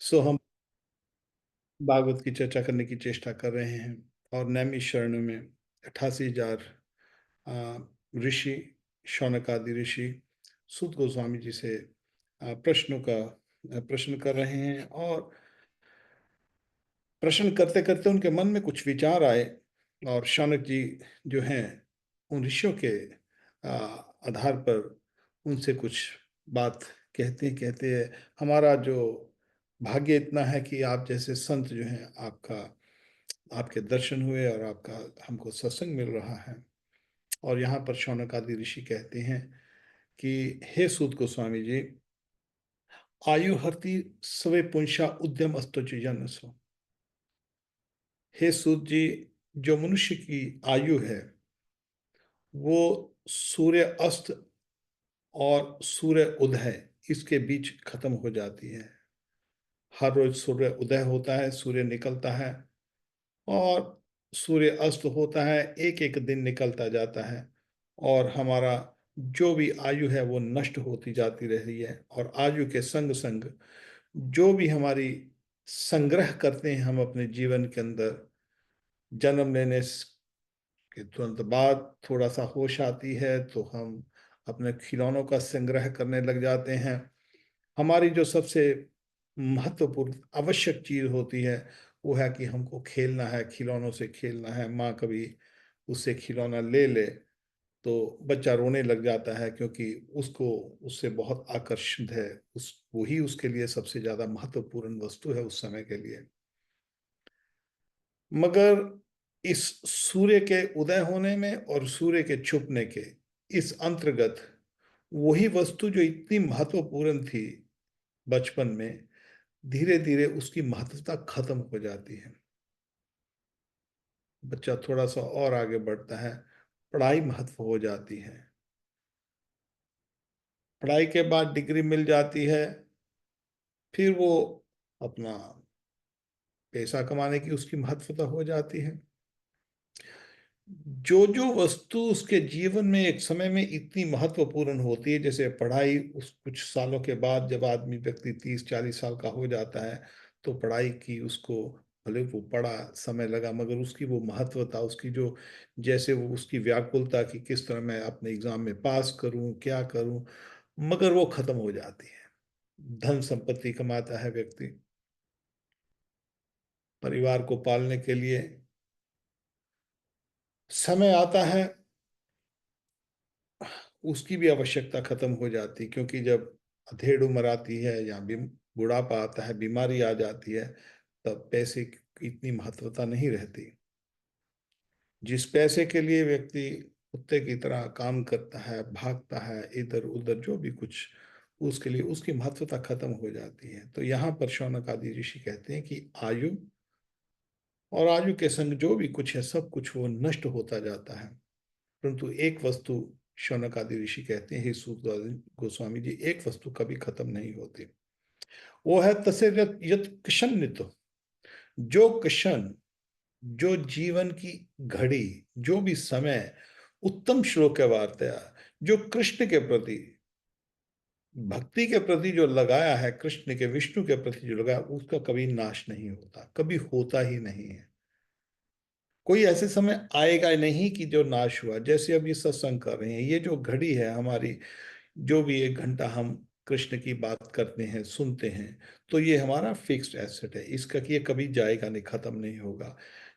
सो हम भागवत की चर्चा करने की चेष्टा कर रहे हैं और नैमिषारण्य में 88,000 ऋषि, शौनक आदि ऋषि सूत गोस्वामी जी से प्रश्नों का प्रश्न कर रहे हैं। और प्रश्न करते करते उनके मन में कुछ विचार आए और शौनक जी जो हैं उन ऋषियों के आधार पर उनसे कुछ बात कहते कहते हमारा जो भाग्य इतना है कि आप जैसे संत जो हैं आपका आपके दर्शन हुए और आपका हमको सत्संग मिल रहा है। और यहाँ पर शौनक आदि ऋषि कहते हैं कि हे सूत गोस्वामी जी, आयु हरति सवे पुंसा उद्यम अस्तुच जनसो। हे सूत जी, जो मनुष्य की आयु है वो सूर्य अस्त और सूर्य उदय इसके बीच खत्म हो जाती है। हर रोज सूर्य उदय होता है, सूर्य निकलता है और सूर्य अस्त होता है, एक एक दिन निकलता जाता है और हमारा जो भी आयु है वो नष्ट होती जाती रही है। और आयु के संग संग जो भी हमारी संग्रह करते हैं हम अपने जीवन के अंदर, जन्म लेने के तुरंत बाद थोड़ा सा होश आती है तो हम अपने खिलौनों का संग्रह करने लग जाते हैं। हमारी जो सबसे महत्वपूर्ण आवश्यक चीज होती है वो है कि हमको खेलना है, खिलौनों से खेलना है। माँ कभी उससे खिलौना ले ले तो बच्चा रोने लग जाता है क्योंकि उसको उससे बहुत आकर्षित है। उस वही उसके लिए सबसे ज्यादा महत्वपूर्ण वस्तु है उस समय के लिए। मगर इस सूर्य के उदय होने में और सूर्य के छुपने के इस अंतर्गत वही वस्तु जो इतनी महत्वपूर्ण थी बचपन में, धीरे धीरे उसकी महत्वता खत्म हो जाती है। बच्चा थोड़ा सा और आगे बढ़ता है, पढ़ाई महत्व हो जाती है। पढ़ाई के बाद डिग्री मिल जाती है, फिर वो अपना पैसा कमाने की उसकी महत्वता हो जाती है। जो जो वस्तु उसके जीवन में एक समय में इतनी महत्वपूर्ण होती है, जैसे पढ़ाई, उस कुछ सालों के बाद जब आदमी व्यक्ति 30-40 साल का हो जाता है तो पढ़ाई की उसको, भले वो पढ़ा, समय लगा, मगर उसकी वो महत्वता, उसकी जो जैसे वो उसकी व्याकुलता कि किस तरह मैं अपने एग्जाम में पास करूं, क्या करूं, मगर वो खत्म हो जाती है। धन संपत्ति कमाता है व्यक्ति, परिवार को पालने के लिए समय आता है, उसकी भी आवश्यकता खत्म हो जाती, क्योंकि जब अधेड़ उम्र आती है या बुढ़ापा आता है, बीमारी आ जाती है, तब पैसे की इतनी महत्वता नहीं रहती। जिस पैसे के लिए व्यक्ति कुत्ते की तरह काम करता है, भागता है इधर उधर, जो भी कुछ, उसके लिए उसकी महत्वता खत्म हो जाती है। तो यहाँ पर शौनक आदि ऋषि कहते हैं कि आयु और आयु के संग जो भी कुछ है सब कुछ वो नष्ट होता जाता है, परंतु एक वस्तु, शौनक आदि ऋषि कहते हैं, हे सूत गोस्वामी जी, एक वस्तु कभी खत्म नहीं होती। वो है तसे यत यत क्षणित। जो क्षण, जो जीवन की घड़ी, जो भी समय उत्तम श्लोक है वार्ता, जो कृष्ण के प्रति, भक्ति के प्रति जो लगाया है, कृष्ण के, विष्णु के प्रति जो लगाया, उसका कभी नाश नहीं होता, कभी होता ही नहीं है। कोई ऐसे समय आएगा नहीं कि जो नाश हुआ। जैसे अब ये सत्संग कर रहे हैं, ये जो घड़ी है हमारी, जो भी 1 घंटा हम कृष्ण की बात करते हैं, सुनते हैं, तो ये हमारा फिक्स्ड एसेट है, इसका कि ये कभी जाएगा नहीं, खत्म नहीं होगा।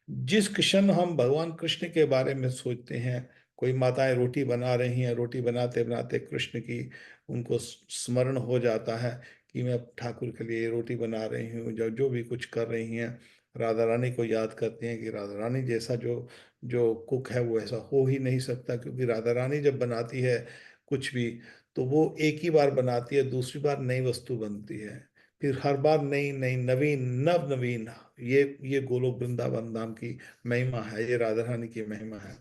जिस क्षण हम भगवान कृष्ण के बारे में सोचते हैं, कोई माताएं रोटी बना रही हैं, रोटी बनाते बनाते कृष्ण की उनको स्मरण हो जाता है कि मैं ठाकुर के लिए रोटी बना रही हूँ, जो जो भी कुछ कर रही हैं, राधा रानी को याद करते हैं कि राधा रानी जैसा जो जो कुक है वो ऐसा हो ही नहीं सकता, क्योंकि राधा रानी जब बनाती है कुछ भी तो वो एक ही बार बनाती है, दूसरी बार नई वस्तु बनती है, फिर हर बार नई नई नवीन नव नवीन। ये गोलोक वृंदावन धाम की महिमा है, ये राधा रानी की महिमा है।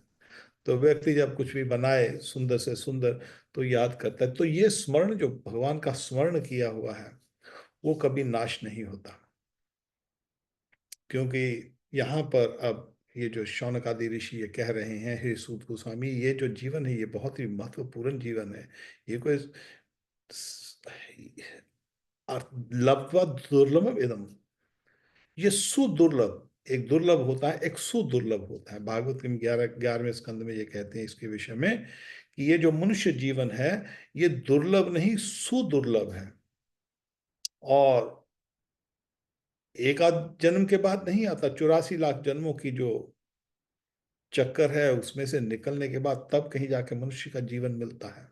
तो व्यक्ति जब कुछ भी बनाए सुंदर से सुंदर तो याद करता है। तो ये स्मरण, जो भगवान का स्मरण किया हुआ है, वो कभी नाश नहीं होता। क्योंकि यहाँ पर अब ये जो शौनक आदि ऋषि ये कह रहे हैं, हे सूत गोस्वामी, ये जो जीवन है ये बहुत ही महत्वपूर्ण जीवन है। ये कोई लब्ध्वा दुर्लभम इदम, ये सुदुर्लभ, एक दुर्लभ होता है, एक सुदुर्लभ होता है। भागवत के 11वें स्कंद में ये कहते हैं इसके विषय में कि ये जो मनुष्य जीवन है ये दुर्लभ नहीं सुदुर्लभ है, और एक आध जन्म के बाद नहीं आता, 84 लाख जन्मों की जो चक्कर है उसमें से निकलने के बाद तब कहीं जाके मनुष्य का जीवन मिलता है।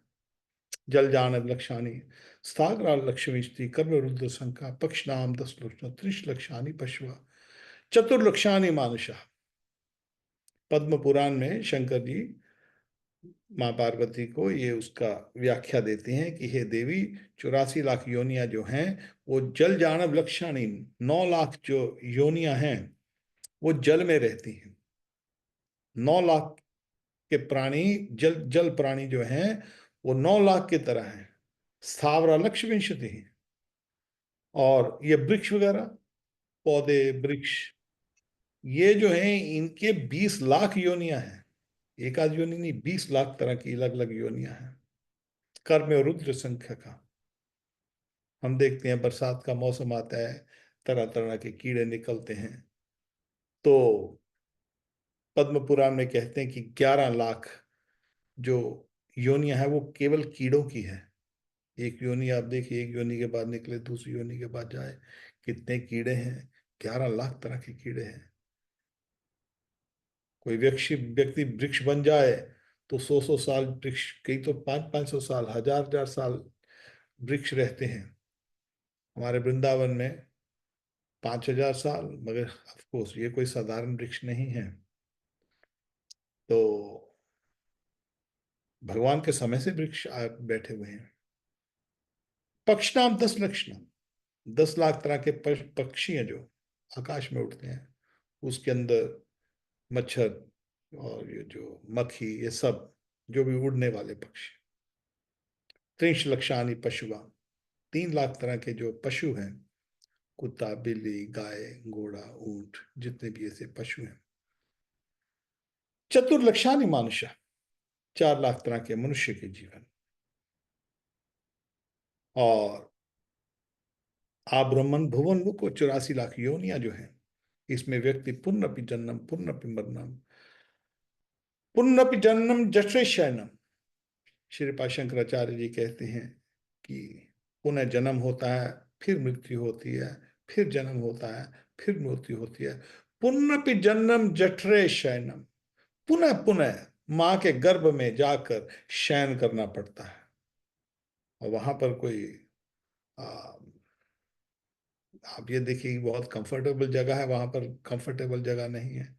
जल जान लक्षाणी स्थाग्रा लक्ष्मी कर्म रुद्र संख्या पक्ष नाम 10 लक्षण 30 लक्षाणी पशुआ चतुर्लक्षाणी मानुषा। पद्म पुराण में शंकर जी माँ पार्वती को ये उसका व्याख्या देते हैं कि हे देवी, 84 लाख योनियां जो हैं वो जल जानव लक्षाणी, 9 लाख जो योनियां हैं वो जल में रहती हैं। 9 लाख के प्राणी, जल जल प्राणी जो हैं वो 9 लाख की तरह हैं। स्थावरा लक्ष्य विंशति, और ये वृक्ष वगैरह, पौधे वृक्ष, ये जो हैं इनके 20 लाख योनियां हैं। एक आध योनि नहीं, 20 लाख तरह की अलग अलग योनियां हैं। कर्म और रुद्र संख्या का हम देखते हैं, बरसात का मौसम आता है, तरह तरह के कीड़े निकलते हैं। तो पद्म पुराण में कहते हैं कि 11 लाख जो योनियां हैं वो केवल कीड़ों की है। एक योनि आप देखिए, एक योनि के बाद निकले दूसरी योनि के बाद जाए, कितने कीड़े हैं, 11 लाख तरह के कीड़े हैं। कोई व्यक्ति वृक्ष बन जाए तो 100 100 साल वृक्ष, कई तो 500 500 साल, 1000 1000 साल वृक्ष रहते हैं। हमारे वृंदावन में 5000 साल, मगर ऑफकोर्स ये कोई साधारण वृक्ष नहीं है। तो भगवान के समय से वृक्ष बैठे हुए हैं। पक्ष नाम 10 लक्षण, 10 लाख तरह के पक्षी हैं जो आकाश में उड़ते हैं। उसके अंदर मच्छर और ये जो मक्खी, ये सब जो भी उड़ने वाले पक्षी। 30 लक्षानी पशुआ, 3 लाख तरह के जो पशु हैं, कुत्ता बिल्ली गाय घोड़ा ऊंट, जितने भी ऐसे पशु हैं। चतुर्लक्षानी मानुषा, 4 लाख तरह के मनुष्य के जीवन। और आब्रह्मन भुवन को 84 लाख योनियां जो हैं, इसमें व्यक्ति पुनरपि जन्म पुनरपि मरणम पुनरपि जन्म जठरे शयनम। श्रीपाद शंकराचार्य जी कहते हैं कि पुनः जन्म होता है, फिर मृत्यु होती है, फिर जन्म होता है, फिर मृत्यु होती है। पुनरपि जन्म जठरे शयनम, पुनः पुनः मां के गर्भ में जाकर शयन करना पड़ता है। और वहां पर कोई आप ये देखिए बहुत कंफर्टेबल जगह है, वहां पर कंफर्टेबल जगह नहीं है।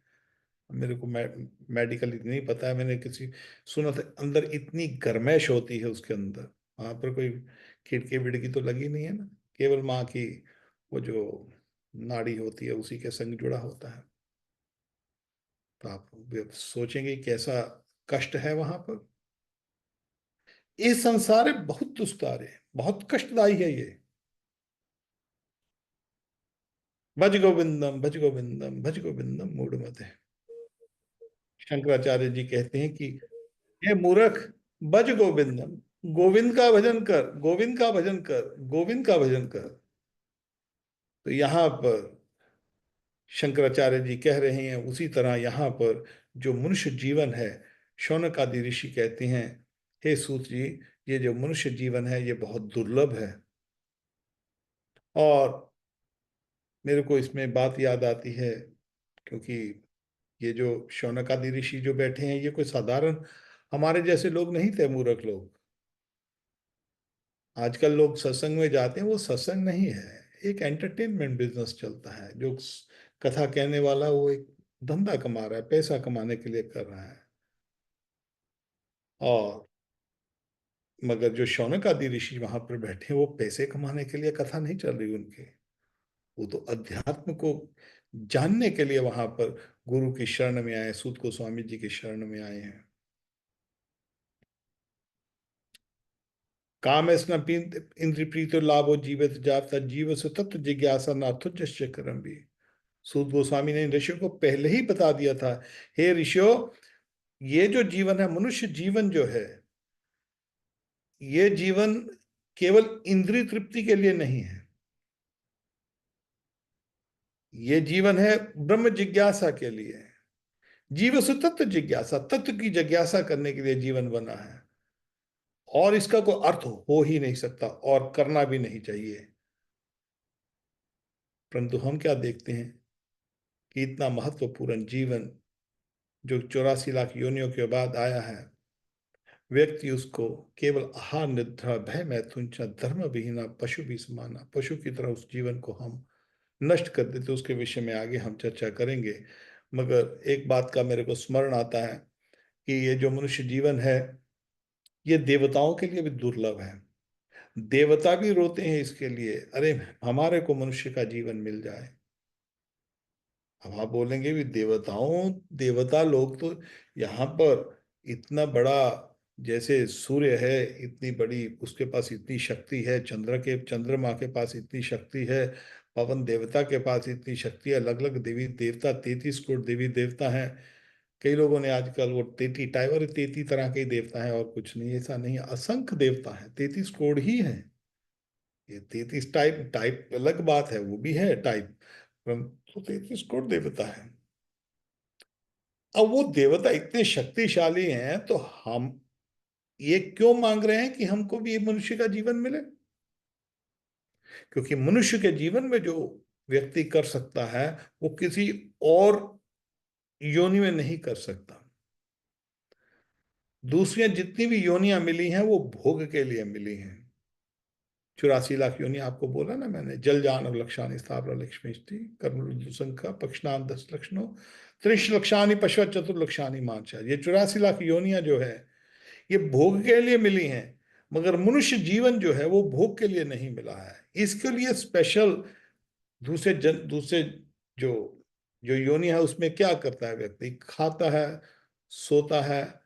मेरे को मेडिकल नहीं पता है, मैंने किसी सुना था अंदर इतनी गर्मैश होती है उसके अंदर। वहां पर कोई खिड़की विड़की तो लगी नहीं है ना, केवल माँ की वो जो नाड़ी होती है उसी के संग जुड़ा होता है। तो आप सोचेंगे कैसा कष्ट है वहां पर। ये संसार है बहुत दुस्तार है, बहुत कष्टदायी है ये। भज गोविंदम भज गोविंदम मूढ़ मत है। शंकराचार्य जी कहते हैं कि हे मूर्ख, भज गोविंदम, गोविंद का भजन कर, गोविंद का भजन कर, गोविंद का भजन कर। तो यहाँ पर शंकराचार्य जी कह रहे हैं उसी तरह यहाँ पर जो मनुष्य जीवन है, शौनक आदि ऋषि कहते हैं हे सूत जी, ये जो मनुष्य जीवन है ये बहुत दुर्लभ है। और मेरे को इसमें बात याद आती है, क्योंकि ये जो शौनक आदि ऋषि जो बैठे हैं ये कोई साधारण हमारे जैसे लोग नहीं थे, मूर्ख लोग। आजकल लोग सत्संग में जाते हैं, वो सत्संग नहीं है, एक एंटरटेनमेंट बिजनेस चलता है। जो कथा कहने वाला वो एक धंधा कमा रहा है, पैसा कमाने के लिए कर रहा है। और मगर जो शौनक आदि ऋषि वहां पर बैठे हैं वो पैसे कमाने के लिए कथा नहीं चल रही उनके, वो तो अध्यात्म को जानने के लिए वहां पर गुरु की शरण में आए, सूत गोस्वामी जी की शरण में आए हैं। काम इंद्रिय प्रीतो लाभो जीवित जाता जीव से तत्व जिज्ञासा नार्थुजस्य करम भी। सूत गोस्वामी ने ऋषियों को पहले ही बता दिया था, हे ऋषियों, ये जो जीवन है, मनुष्य जीवन जो है, ये जीवन केवल इंद्रिय तृप्ति के लिए नहीं है। ये जीवन है ब्रह्म जिज्ञासा के लिए। जीव से तत्व जिज्ञासा, तत्व की जिज्ञासा करने के लिए जीवन बना है, और इसका कोई अर्थ हो ही नहीं सकता और करना भी नहीं चाहिए। परंतु हम क्या देखते हैं कि इतना महत्वपूर्ण जीवन जो 84 लाख योनियों के बाद आया है, व्यक्ति उसको केवल आहार निद्रा भय मैथुन च धर्म विहीना पशु भी समाना, पशु की तरह उस जीवन को हम नष्ट कर देते। उसके विषय में आगे हम चर्चा करेंगे। मगर एक बात का मेरे को स्मरण आता है कि ये जो मनुष्य जीवन है, ये देवताओं के लिए भी दुर्लभ है। देवता भी रोते हैं इसके लिए, अरे हमारे को मनुष्य का जीवन मिल जाए। अब आप बोलेंगे भी देवता लोग तो यहाँ पर इतना बड़ा, जैसे सूर्य है इतनी बड़ी, उसके पास इतनी शक्ति है, चंद्रमा के पास इतनी शक्ति है, पवन देवता के पास इतनी शक्ति है, अलग अलग देवी देवता, 33 करोड़ देवी देवता हैं। कई लोगों ने आजकल वो 33 तरह के देवता हैं और कुछ नहीं, ऐसा नहीं है, असंख्य देवता है, 33 करोड़ ही है। ये 33 टाइप टाइप अलग बात है, वो भी है टाइप, तो 33 करोड़ देवता है। अब वो देवता इतने शक्तिशाली हैं, तो हम ये क्यों मांग रहे हैं कि हमको भी ये मनुष्य का जीवन मिले? क्योंकि मनुष्य के जीवन में जो व्यक्ति कर सकता है, वो किसी और योनि में नहीं कर सकता। दूसरियां जितनी भी योनियां मिली हैं वो भोग के लिए मिली हैं। 84 लाख योनि आपको बोला ना मैंने, जल जान लक्षानि स्थावर लक्ष्मी कर्म संख्या पक्षनाम 10 लक्षणों 30 लक्षानि पशु चतुर्लक्षानि मार्चा। ये 84 लाख योनियां जो है, ये भोग के लिए मिली हैं। मगर मनुष्य जीवन जो है वो भोग के लिए नहीं मिला है। इसके लिए स्पेशल दूसरे जो जो योनि है उसमें क्या करता है व्यक्ति, खाता है, सोता है,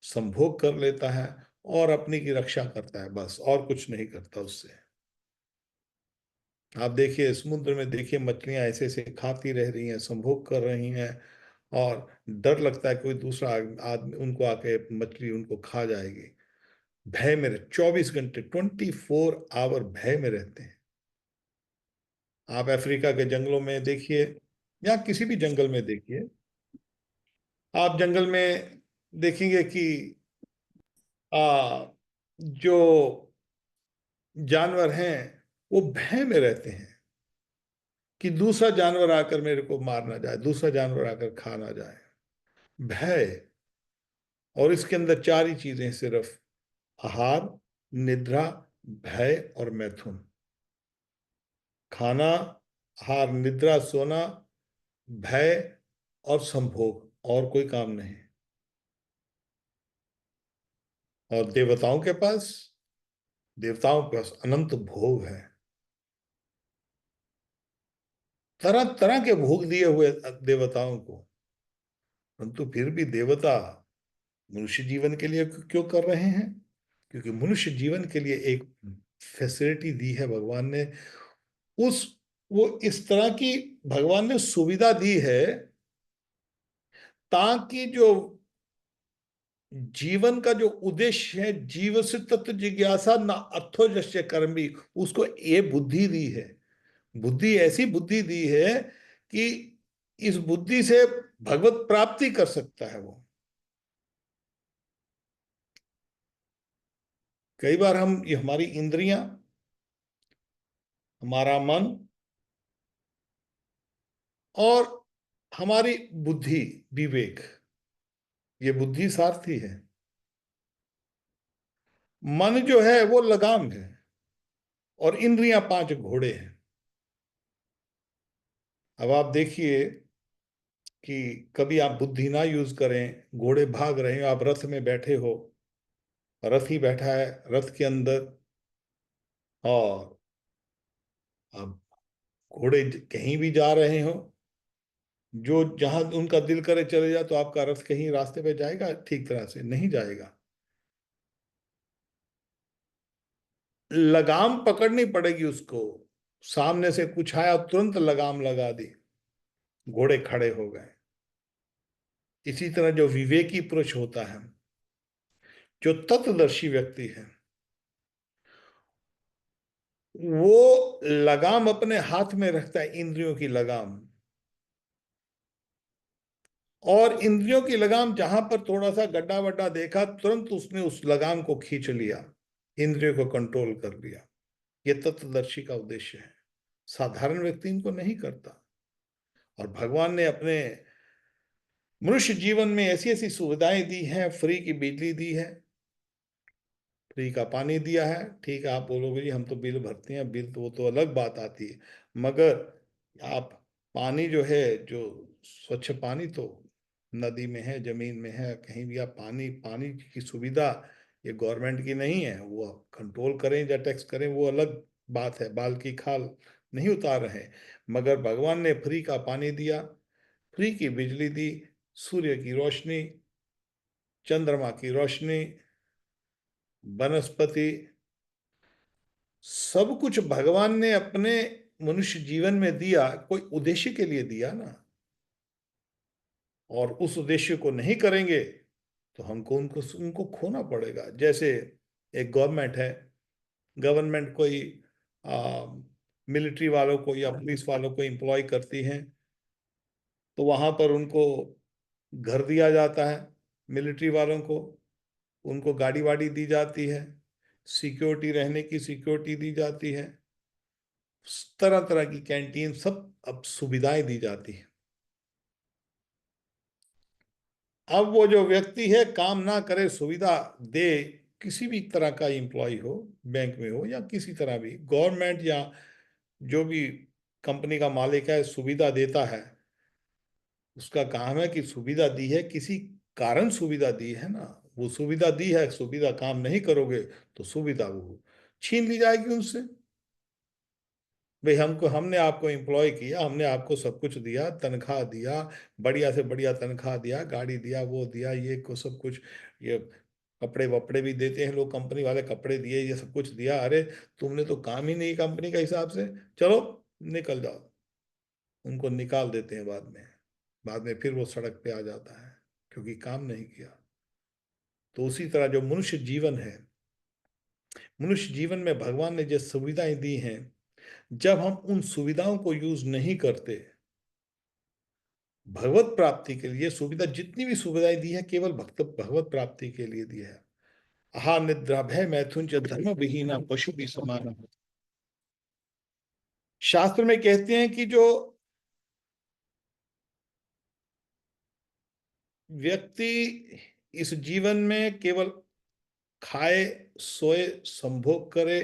संभोग कर लेता है और अपनी की रक्षा करता है, बस और कुछ नहीं करता उससे। आप देखिए समुद्र में, देखिए मछलियां ऐसे ऐसे खाती रह रही हैं, संभोग कर रही हैं, और डर लगता है कोई दूसरा आदमी उनको आके मछली उनको खा जाएगी। भय में 24 घंटे 24 आवर भय में रहते हैं। आप अफ्रीका के जंगलों में देखिए, या किसी भी जंगल में देखिए, आप जंगल में देखेंगे कि जो जानवर हैं वो भय में रहते हैं कि दूसरा जानवर आकर मेरे को मार ना जाए, दूसरा जानवर आकर खा ना जाए। भय। और इसके अंदर चार ही चीजें सिर्फ, आहार, निद्रा, भय और मैथुन। खाना, आहार, निद्रा, सोना, भय और संभोग, और कोई काम नहीं। और देवताओं के पास अनंत भोग है, तरह तरह के भोग दिए हुए देवताओं को। परंतु फिर भी देवता मनुष्य जीवन के लिए क्यों कर रहे हैं? क्योंकि मनुष्य जीवन के लिए एक फैसिलिटी दी है भगवान ने। उस वो इस तरह की भगवान ने सुविधा दी है ताकि जो जीवन का जो उद्देश्य है, जीव से तत्व जिज्ञासा न अर्थो जस्य कर्मी, उसको ये बुद्धि दी है। बुद्धि, ऐसी बुद्धि दी है कि इस बुद्धि से भगवत प्राप्ति कर सकता है वो। कई बार हम, ये हमारी इंद्रियां, हमारा मन और हमारी बुद्धि, विवेक, ये बुद्धि सारथी है। मन जो है वो लगाम है, और इंद्रियां 5 घोड़े हैं। अब आप देखिए कि कभी आप बुद्धि ना यूज करें, घोड़े भाग रहे हो, आप रथ में बैठे हो, रथ ही बैठा है रथ के अंदर, और अब घोड़े कहीं भी जा रहे हो, जो जहां उनका दिल करे चले जाए, तो आपका रथ कहीं रास्ते पे जाएगा? ठीक तरह से नहीं जाएगा। लगाम पकड़नी पड़ेगी उसको। सामने से कुछ आया, तुरंत लगाम लगा दी, घोड़े खड़े हो गए। इसी तरह जो विवेकी पुरुष होता है, जो तत्वदर्शी व्यक्ति है, वो लगाम अपने हाथ में रखता है, इंद्रियों की लगाम। और इंद्रियों की लगाम जहां पर थोड़ा सा गड्ढा वड्ढा देखा, तुरंत उसने उस लगाम को खींच लिया, इंद्रियों को कंट्रोल कर लिया। ये तत्वदर्शी का उद्देश्य है। साधारण व्यक्ति इनको नहीं करता। और भगवान ने अपने मनुष्य जीवन में ऐसी ऐसी सुविधाएं दी हैं, फ्री की बिजली दी है, फ्री का पानी दिया है। ठीक है, आप बोलोगे जी हम तो बिल भरते हैं, बिल तो वो तो अलग बात आती है, मगर आप पानी जो है, जो स्वच्छ पानी तो नदी में है, जमीन में है, कहीं भी आप पानी, पानी की सुविधा ये गवर्नमेंट की नहीं है। वो आप कंट्रोल करें या टैक्स करें वो अलग बात है, बाल की खाल नहीं उतार रहे हैं। मगर भगवान ने फ्री का पानी दिया, फ्री की बिजली दी, सूर्य की रोशनी, चंद्रमा की रोशनी, वनस्पति, सब कुछ भगवान ने अपने मनुष्य जीवन में दिया, कोई उद्देश्य के लिए दिया ना। और उस उद्देश्य को नहीं करेंगे तो हमको उनको उनको खोना पड़ेगा। जैसे एक गवर्नमेंट है, गवर्नमेंट कोई मिलिट्री वालों को या पुलिस वालों को एम्प्लॉय करती है, तो वहां पर उनको घर दिया जाता है, मिलिट्री वालों को, उनको गाड़ी वाड़ी दी जाती है, सिक्योरिटी, रहने की सिक्योरिटी दी जाती है, तरह तरह की कैंटीन, सब अब सुविधाएं दी जाती है। अब वो जो व्यक्ति है काम ना करे, सुविधा दे, किसी भी तरह का एम्प्लॉय हो, बैंक में हो या किसी तरह भी, गवर्नमेंट या जो भी कंपनी का मालिक है सुविधा देता है, उसका काम है कि सुविधा दी है, किसी कारण सुविधा दी है ना। वो सुविधा दी है, सुविधा काम नहीं करोगे तो सुविधा वो छीन ली जाएगी उनसे। भाई हमको, हमने आपको एम्प्लॉय किया, हमने आपको सब कुछ दिया, तनख्वाह दिया, बढ़िया से बढ़िया तनख्वाह दिया, गाड़ी दिया, वो दिया, ये को सब कुछ, ये कपड़े वपड़े भी देते हैं लोग, कंपनी वाले कपड़े दिए, ये सब कुछ दिया। अरे तुमने तो काम ही नहीं कंपनी का हिसाब से, चलो निकल जाओ। उनको निकाल देते हैं बाद में। बाद में फिर वो सड़क पे आ जाता है क्योंकि काम नहीं किया। तो उसी तरह जो मनुष्य जीवन है, मनुष्य जीवन में भगवान ने जो सुविधाएं दी हैं, जब हम उन सुविधाओं को यूज नहीं करते, भगवत प्राप्ति के लिए सुविधा, जितनी भी सुविधाएं दी है केवल भक्त भगवत प्राप्ति के लिए दी है। आहार निद्रा भय मैथुन च धर्म विहीना पशु भी समान। शास्त्र में कहते हैं कि जो व्यक्ति इस जीवन में केवल खाए, सोए, संभोग करे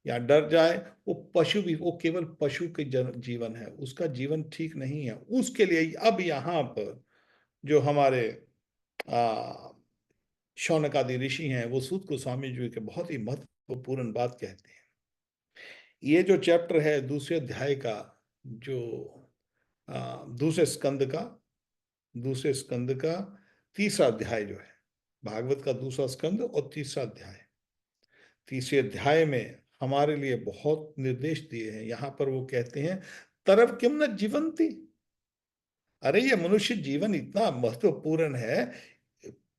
या डर जाए, वो पशु भी, वो केवल पशु के जीवन है, उसका जीवन ठीक नहीं है। उसके लिए अब यहाँ पर जो हमारे आ, शौनकादि ऋषि हैं, वो सूत गोस्वामी जी के बहुत ही महत्वपूर्ण बात कहते हैं। ये जो चैप्टर है दूसरे अध्याय का, जो दूसरे स्कंद का तीसरा अध्याय जो है, भागवत का दूसरा स्कंद और तीसरा अध्याय, तीसरे अध्याय में हमारे लिए बहुत निर्देश दिए हैं। यहां पर वो कहते हैं, तरव किम न जीवंती। अरे ये मनुष्य जीवन इतना महत्वपूर्ण है,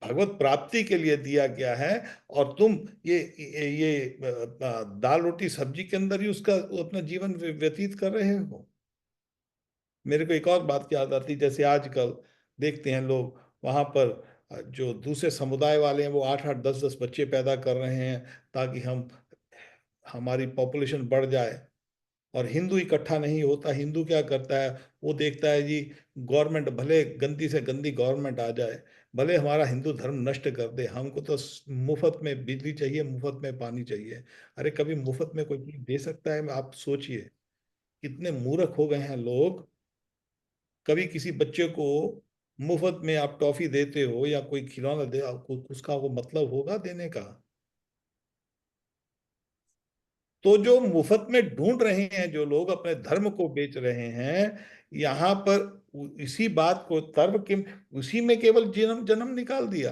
भगवत प्राप्ति के लिए दिया गया है, और तुम ये दाल रोटी सब्जी के अंदर ही उसका अपना जीवन व्यतीत कर रहे हो। मेरे को एक और बात याद आती, जैसे आजकल देखते हैं लोग वहां पर जो दूसरे समुदाय वाले हैं वो 8 8 10 10 बच्चे पैदा कर रहे हैं ताकि हम हमारी पॉपुलेशन बढ़ जाए। और हिंदू इकट्ठा नहीं होता। हिंदू क्या करता है, वो देखता है जी गवर्नमेंट भले गंदी से गंदी गवर्नमेंट आ जाए, भले हमारा हिंदू धर्म नष्ट कर दे, हमको तो मुफ्त में बिजली चाहिए, मुफ्त में पानी चाहिए। अरे कभी मुफ्त में कोई चीज दे सकता है? आप सोचिए कितने मूर्ख हो गए हैं लोग। कभी किसी बच्चे को मुफ्त में आप टॉफी देते हो या कोई खिलौना दे, आपको उसका वो मतलब होगा देने का? तो जो मुफ्त में ढूंढ रहे हैं, जो लोग अपने धर्म को बेच रहे हैं, यहाँ पर इसी बात को तर्क के उसी में केवल जन्म जन्म निकाल दिया।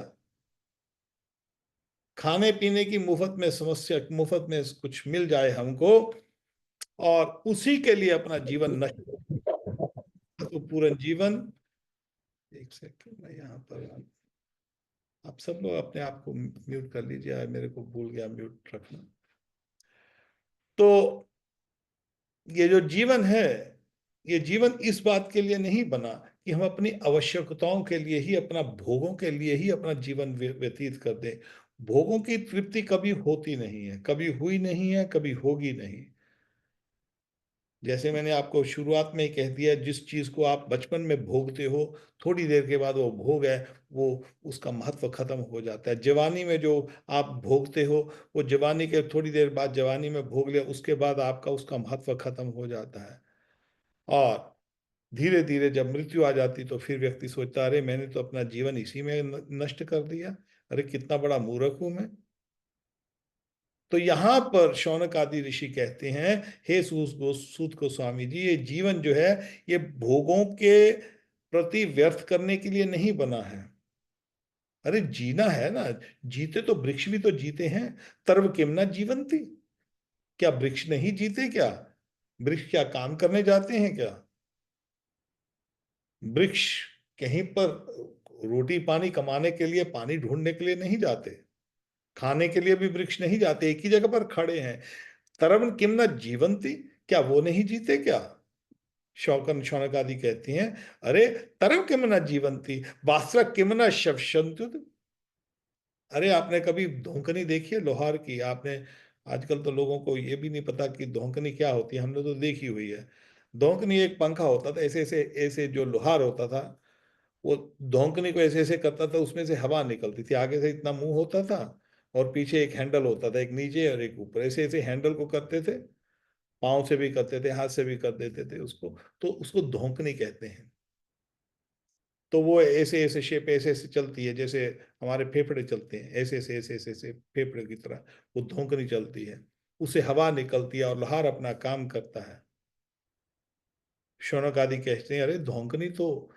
खाने पीने की मुफ्त में समस्या, मुफ्त में कुछ मिल जाए हमको, और उसी के लिए अपना जीवन नष्ट, तो पूरा जीवन। एक सेकंड मैं यहाँ पर, आप सब लोग अपने आप को म्यूट कर लीजिए, मेरे को भूल गया म्यूट रखना। तो ये जो जीवन है, ये जीवन इस बात के लिए नहीं बना कि हम अपनी आवश्यकताओं के लिए ही, अपना भोगों के लिए ही अपना जीवन व्यतीत कर दें। भोगों की तृप्ति कभी होती नहीं है, कभी हुई नहीं है, कभी होगी नहीं। जैसे मैंने आपको शुरुआत में ही कह दिया, जिस चीज को आप बचपन में भोगते हो, थोड़ी देर के बाद वो भोग है, वो उसका महत्व खत्म हो जाता है। जवानी में जो आप भोगते हो, वो जवानी के थोड़ी देर बाद जवानी में भोग लिया, उसके बाद आपका उसका महत्व खत्म हो जाता है। और धीरे धीरे जब मृत्यु आ जाती तो फिर व्यक्ति सोचता, अरे मैंने तो अपना जीवन इसी में नष्ट कर दिया, अरे कितना बड़ा मूर्ख हूं मैं। तो यहां पर शौनक आदि ऋषि कहते हैं, हे सूत गोस्वामी जी, ये जीवन जो है, ये भोगों के प्रति व्यर्थ करने के लिए नहीं बना है। अरे जीना है ना, जीते तो वृक्ष भी तो जीते हैं। सर्व किमना जीवंती, क्या वृक्ष नहीं जीते क्या? वृक्ष क्या काम करने जाते हैं क्या? वृक्ष कहीं पर रोटी पानी कमाने के लिए, पानी ढूंढने के लिए नहीं जाते, खाने के लिए भी वृक्ष नहीं जाते, एक ही जगह पर खड़े हैं। तरवन किम न जीवंती, क्या वो नहीं जीते क्या? शौकन शौनक आदि कहती हैं, अरे तरव किम न जीवंती, वास्त्र किम न शवशंतु। अरे आपने कभी धोंकनी देखी है लोहार की? आपने, आजकल तो लोगों को ये भी नहीं पता कि धोंकनी क्या होती है, हमने तो देखी हुई है। धोंकनी एक पंखा होता था, ऐसे ऐसे ऐसे, जो लोहार होता था, वो धोंकनी को ऐसे ऐसे करता था, उसमें से हवा निकलती थी, आगे से इतना मुंह होता था, और पीछे एक हैंडल होता था, एक नीचे और एक ऊपर, ऐसे ऐसे हैंडल को करते थे। पाँव से भी करते थे, हाथ से भी कर देते थे उसको। तो उसको धोंकनी कहते हैं। तो वो ऐसे ऐसे शेप ऐसे ऐसे चलती है, जैसे हमारे फेफड़े चलते हैं, ऐसे ऐसे ऐसे ऐसे ऐसे फेफड़े की तरह वो धोंकनी चलती है। उससे हवा निकलती है और लोहार अपना काम करता है। शौनक आदि कहते हैं, अरे धोंकनी तो,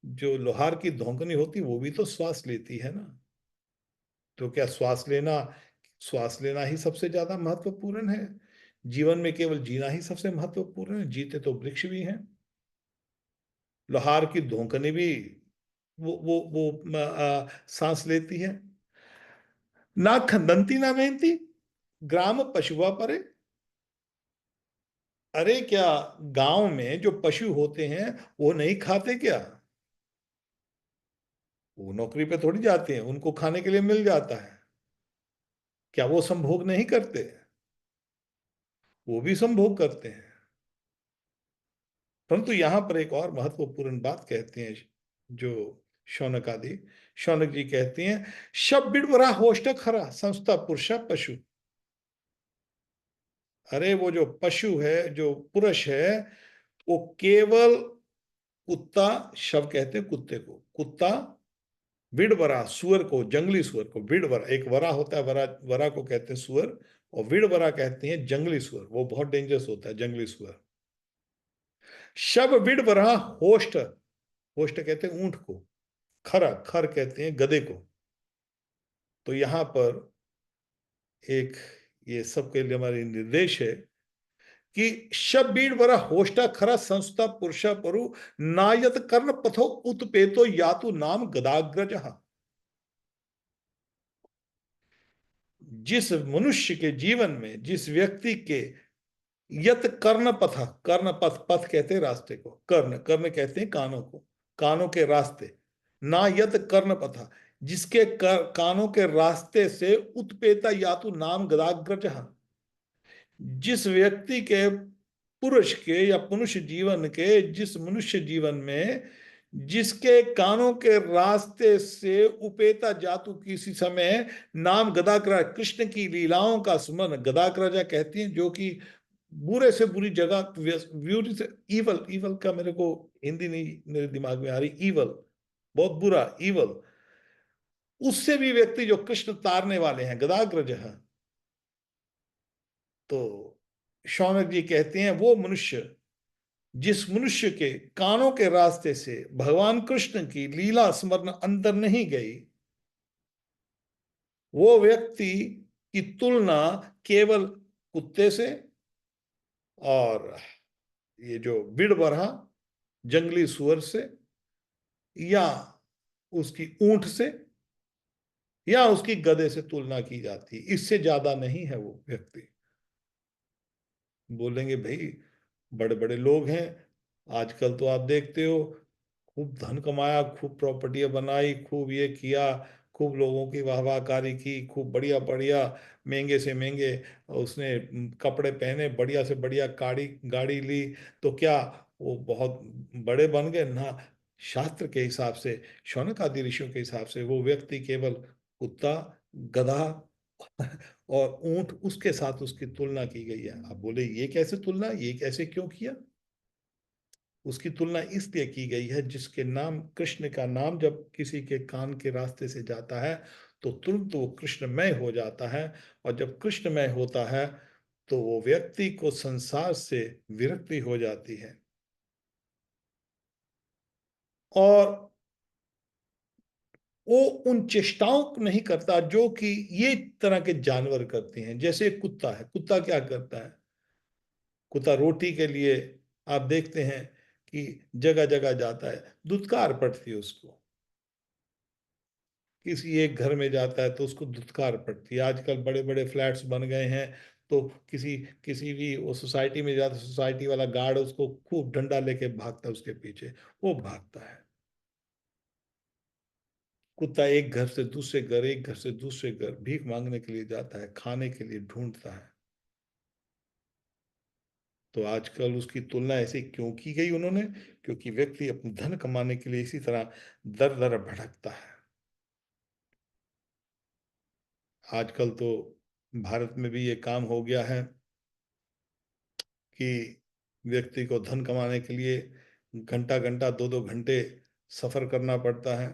जो लोहार की धोंकनी होती वो भी तो श्वास लेती है ना। तो क्या श्वास लेना ही सबसे ज्यादा महत्वपूर्ण है? जीवन में केवल जीना ही सबसे महत्वपूर्ण है? जीते तो वृक्ष भी हैं। लोहार की धोंकनी भी सांस लेती है। ना खंदंती ना मेहनती, ग्राम पशुआ परे। अरे क्या गांव में जो पशु होते हैं, वो नहीं खाते क्या? वो नौकरी पे थोड़ी जाते हैं, उनको खाने के लिए मिल जाता है। क्या वो संभोग नहीं करते? वो भी संभोग करते हैं। परंतु यहां पर एक और महत्वपूर्ण बात कहते हैं, जो शौनक आदि, शौनक जी कहती हैं, शब बिड़बरा होष्ट खरा संस्था पुरुषा पशु। अरे वो जो पशु है, जो पुरुष है, वो केवल कुत्ता, शव कहते हैं कुत्ते को, कुत्ता, विड़बरा सुअर को, जंगली सुअर को, विड़बरा एक वरा होता है, वरा वरा को कहते हैं सुअर, और विड़बरा कहते हैं जंगली सुअर, वो बहुत डेंजरस होता है जंगली सुअर। शब विड़बरा होष्ट, होष्ट कहते हैं ऊंट को, खर खर कहते हैं गधे को। तो यहां पर एक, ये सबके लिए हमारे निर्देश है कि शब बीड़ बरा होष्टा खरा संस्था पुरुषा परु, नायत कर्ण पथो उत्पेतो यातु नाम गदाग्रज। जिस मनुष्य के जीवन में, जिस व्यक्ति के यत कर्ण पथ, कर्ण पथ, पथ कहते हैं रास्ते को, कर्ण, कर्ण कहते हैं कानों को, कानों के रास्ते, ना यत कर्ण पथ, जिसके कानों के रास्ते से उत्पेता यातु नाम गदाग्रज, जिस व्यक्ति के, पुरुष के या पुरुष जीवन के, जिस मनुष्य जीवन में, जिसके कानों के रास्ते से उपेता जातु किसी समय नाम गदाग्रज, कृष्ण की लीलाओं का स्मरण, गदाग्रजा कहती हैं, जो कि बुरे से बुरी जगह, ब्यूटी से ईवल, ईवल का मेरे को हिंदी नहीं मेरे दिमाग में आ रही, ईवल बहुत बुरा, ईवल, उससे भी व्यक्ति जो कृष्ण तारने वाले हैं, गदाग्रज है। तो शौनक जी कहते हैं, वो मनुष्य, जिस मनुष्य के कानों के रास्ते से भगवान कृष्ण की लीला स्मरण अंदर नहीं गई, वो व्यक्ति की तुलना केवल कुत्ते से, और ये जो बिड़बरहा जंगली सुअर से, या उसकी ऊंट से, या उसकी गधे से तुलना की जाती है। इससे ज्यादा नहीं है वो व्यक्ति। बोलेंगे भाई बड़े बड़े लोग हैं, आजकल तो आप देखते हो, खूब धन कमाया, खूब प्रॉपर्टियां बनाई, खूब ये किया, खूब लोगों की वाहवाहकारी की, खूब बढ़िया बढ़िया महंगे से महंगे उसने कपड़े पहने, बढ़िया से बढ़िया गाड़ी गाड़ी ली, तो क्या वो बहुत बड़े बन गए ना? शास्त्र के हिसाब से, शौनक आदि ऋषियों के हिसाब से वो व्यक्ति केवल कुत्ता, गधा और ऊंट, उसके साथ उसकी तुलना की गई है। अब बोले ये कैसे तुलना, ये कैसे क्यों किया? उसकी तुलना इसलिए की गई है, जिसके नाम, कृष्ण का नाम जब किसी के कान के रास्ते से जाता है तो तुरंत वो कृष्णमय हो जाता है। और जब कृष्णमय होता है तो वो व्यक्ति को संसार से विरक्ति हो जाती है। और वो उन चेष्टाओं को नहीं करता जो कि ये तरह के जानवर करते हैं। जैसे एक कुत्ता है, कुत्ता क्या करता है? कुत्ता रोटी के लिए, आप देखते हैं कि जगह जगह जाता है, दुत्कार पड़ती है उसको। किसी एक घर में जाता है तो उसको दुत्कार पड़ती है। आजकल बड़े बड़े फ्लैट्स बन गए हैं, तो किसी किसी भी वो सोसाइटी में जाता है, सोसाइटी वाला गार्ड उसको खूब डंडा लेके भागता है उसके पीछे, वो भागता है। कुत्ता एक घर से दूसरे घर, एक घर से दूसरे घर भीख मांगने के लिए जाता है, खाने के लिए ढूंढता है। तो आजकल उसकी तुलना ऐसे क्यों की गई उन्होंने? क्योंकि व्यक्ति अपने धन कमाने के लिए इसी तरह दर दर भटकता है। आजकल तो भारत में भी ये काम हो गया है कि व्यक्ति को धन कमाने के लिए घंटा घंटा, दो दो घंटे सफर करना पड़ता है।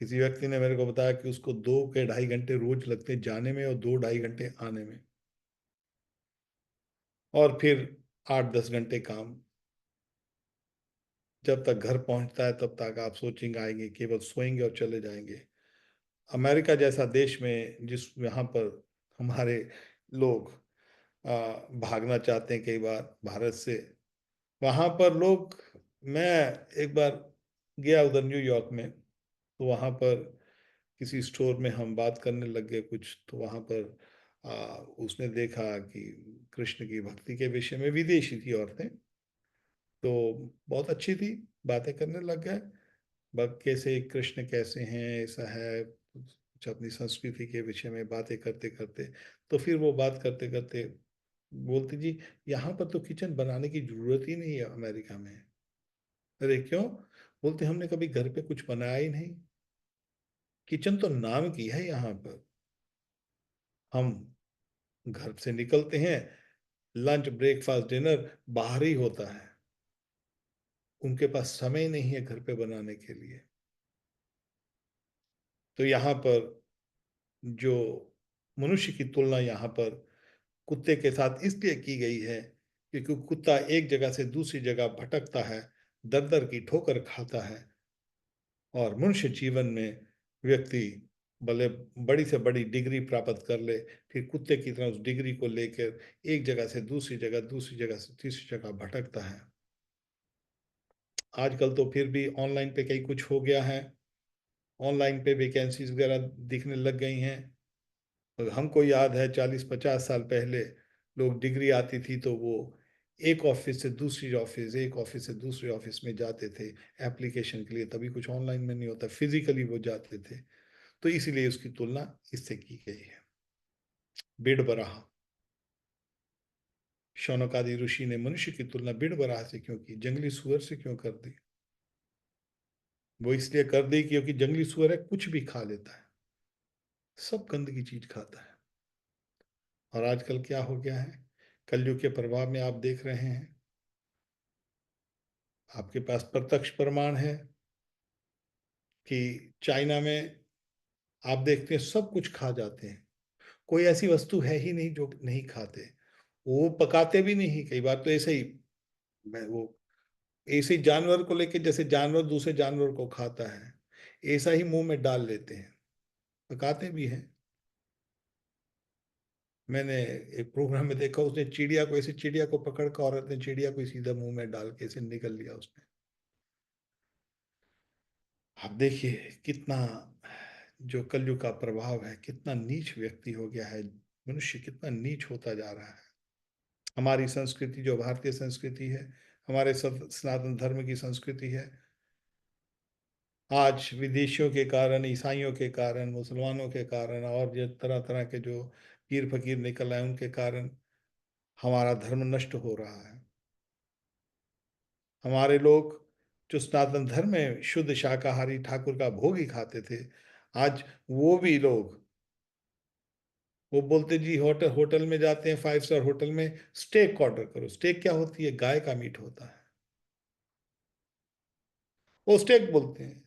किसी व्यक्ति ने मेरे को बताया कि उसको 2 के 2.5 घंटे रोज लगते जाने में और 2 ढाई घंटे आने में, और फिर 8-10 घंटे काम। जब तक घर पहुंचता है तब तक आप सोचेंगे आएंगे, केवल सोएंगे और चले जाएंगे। अमेरिका जैसा देश में, जिस यहाँ पर हमारे लोग भागना चाहते हैं कई बार भारत से, वहाँ पर लोग, मैं एक बार गया उधर न्यूयॉर्क में, तो वहाँ पर किसी स्टोर में हम बात करने लग गए कुछ, तो वहाँ पर उसने देखा कि कृष्ण की भक्ति के विषय में, विदेशी थी औरतें, तो बहुत अच्छी थी, बातें करने लग गए। बस कैसे कृष्ण कैसे हैं, ऐसा है कुछ, अपनी संस्कृति के विषय में बातें करते करते, तो फिर वो बात करते करते बोलती जी, यहाँ पर तो किचन बनाने की जरूरत ही नहीं है अमेरिका में। अरे क्यों? बोलते हमने कभी घर पे कुछ बनाया ही नहीं, किचन तो नाम की है यहाँ पर। हम घर से निकलते हैं, लंच ब्रेकफास्ट डिनर बाहर ही होता है, उनके पास समय नहीं है घर पे बनाने के लिए। तो यहाँ पर जो मनुष्य की तुलना यहाँ पर कुत्ते के साथ इसलिए की गई है क्योंकि कुत्ता एक जगह से दूसरी जगह भटकता है, दर दर की ठोकर खाता है, और मनुष्य जीवन में व्यक्ति भले बड़ी से बड़ी डिग्री प्राप्त कर ले, फिर कुत्ते की तरह उस डिग्री को लेकर एक जगह से दूसरी जगह, दूसरी जगह से तीसरी जगह भटकता है। आजकल तो फिर भी ऑनलाइन पे कई कुछ हो गया है, ऑनलाइन पे वैकेंसीज वगैरह दिखने लग गई हैं। और हमको याद है 40-50 साल पहले लोग, डिग्री आती थी तो वो एक ऑफिस से दूसरी ऑफिस, एक ऑफिस से दूसरे ऑफिस में जाते थे एप्लीकेशन के लिए, तभी कुछ ऑनलाइन में नहीं होता, फिजिकली वो जाते थे। तो इसीलिए उसकी तुलना इससे की गई है। बिड़ बराह, शौनक आदि ऋषि ने मनुष्य की तुलना बिड़ बराह से क्यों की, जंगली सुअर से क्यों कर दी? वो इसलिए कर दी क्योंकि जंगली सुअर है, कुछ भी खा लेता है, सब गंदगी चीज खाता है। और आजकल क्या हो गया है, कलयुग के प्रभाव में आप देख रहे हैं, आपके पास प्रत्यक्ष प्रमाण है कि चाइना में आप देखते हैं सब कुछ खा जाते हैं, कोई ऐसी वस्तु है ही नहीं जो नहीं खाते। वो पकाते भी नहीं, कई बार तो ऐसे ही, मैं वो ऐसे ही जानवर को लेके, जैसे जानवर दूसरे जानवर को खाता है, ऐसा ही मुंह में डाल लेते हैं, पकाते भी हैं। मैंने एक प्रोग्राम में देखा, उसने चिड़िया को, ऐसे चिड़िया को पकड़ कर, औरत ने चिड़िया को सीधा मुंह में डाल के ऐसे निकल लिया उसने। आप देखिए कितना जो कलयुग का प्रभाव है, कितना नीच व्यक्ति हो गया है, मनुष्य कितना नीच होता जा रहा है। हमारी संस्कृति जो भारतीय संस्कृति है, हमारे सनातन धर्म की संस्कृति है, आज विदेशियों के कारण, ईसाइयों के कारण, मुसलमानों के कारण और जो तरह तरह के जो पीर फकीर निकल आए उनके कारण हमारा धर्म नष्ट हो रहा है। हमारे लोग जो सनातन धर्म में शुद्ध शाकाहारी ठाकुर का भोग ही खाते थे, आज वो भी लोग, वो बोलते जी होटल होटल में जाते हैं, 5 स्टार होटल में स्टेक ऑर्डर करो। स्टेक क्या होती है? गाय का मीट होता है, वो स्टेक बोलते हैं।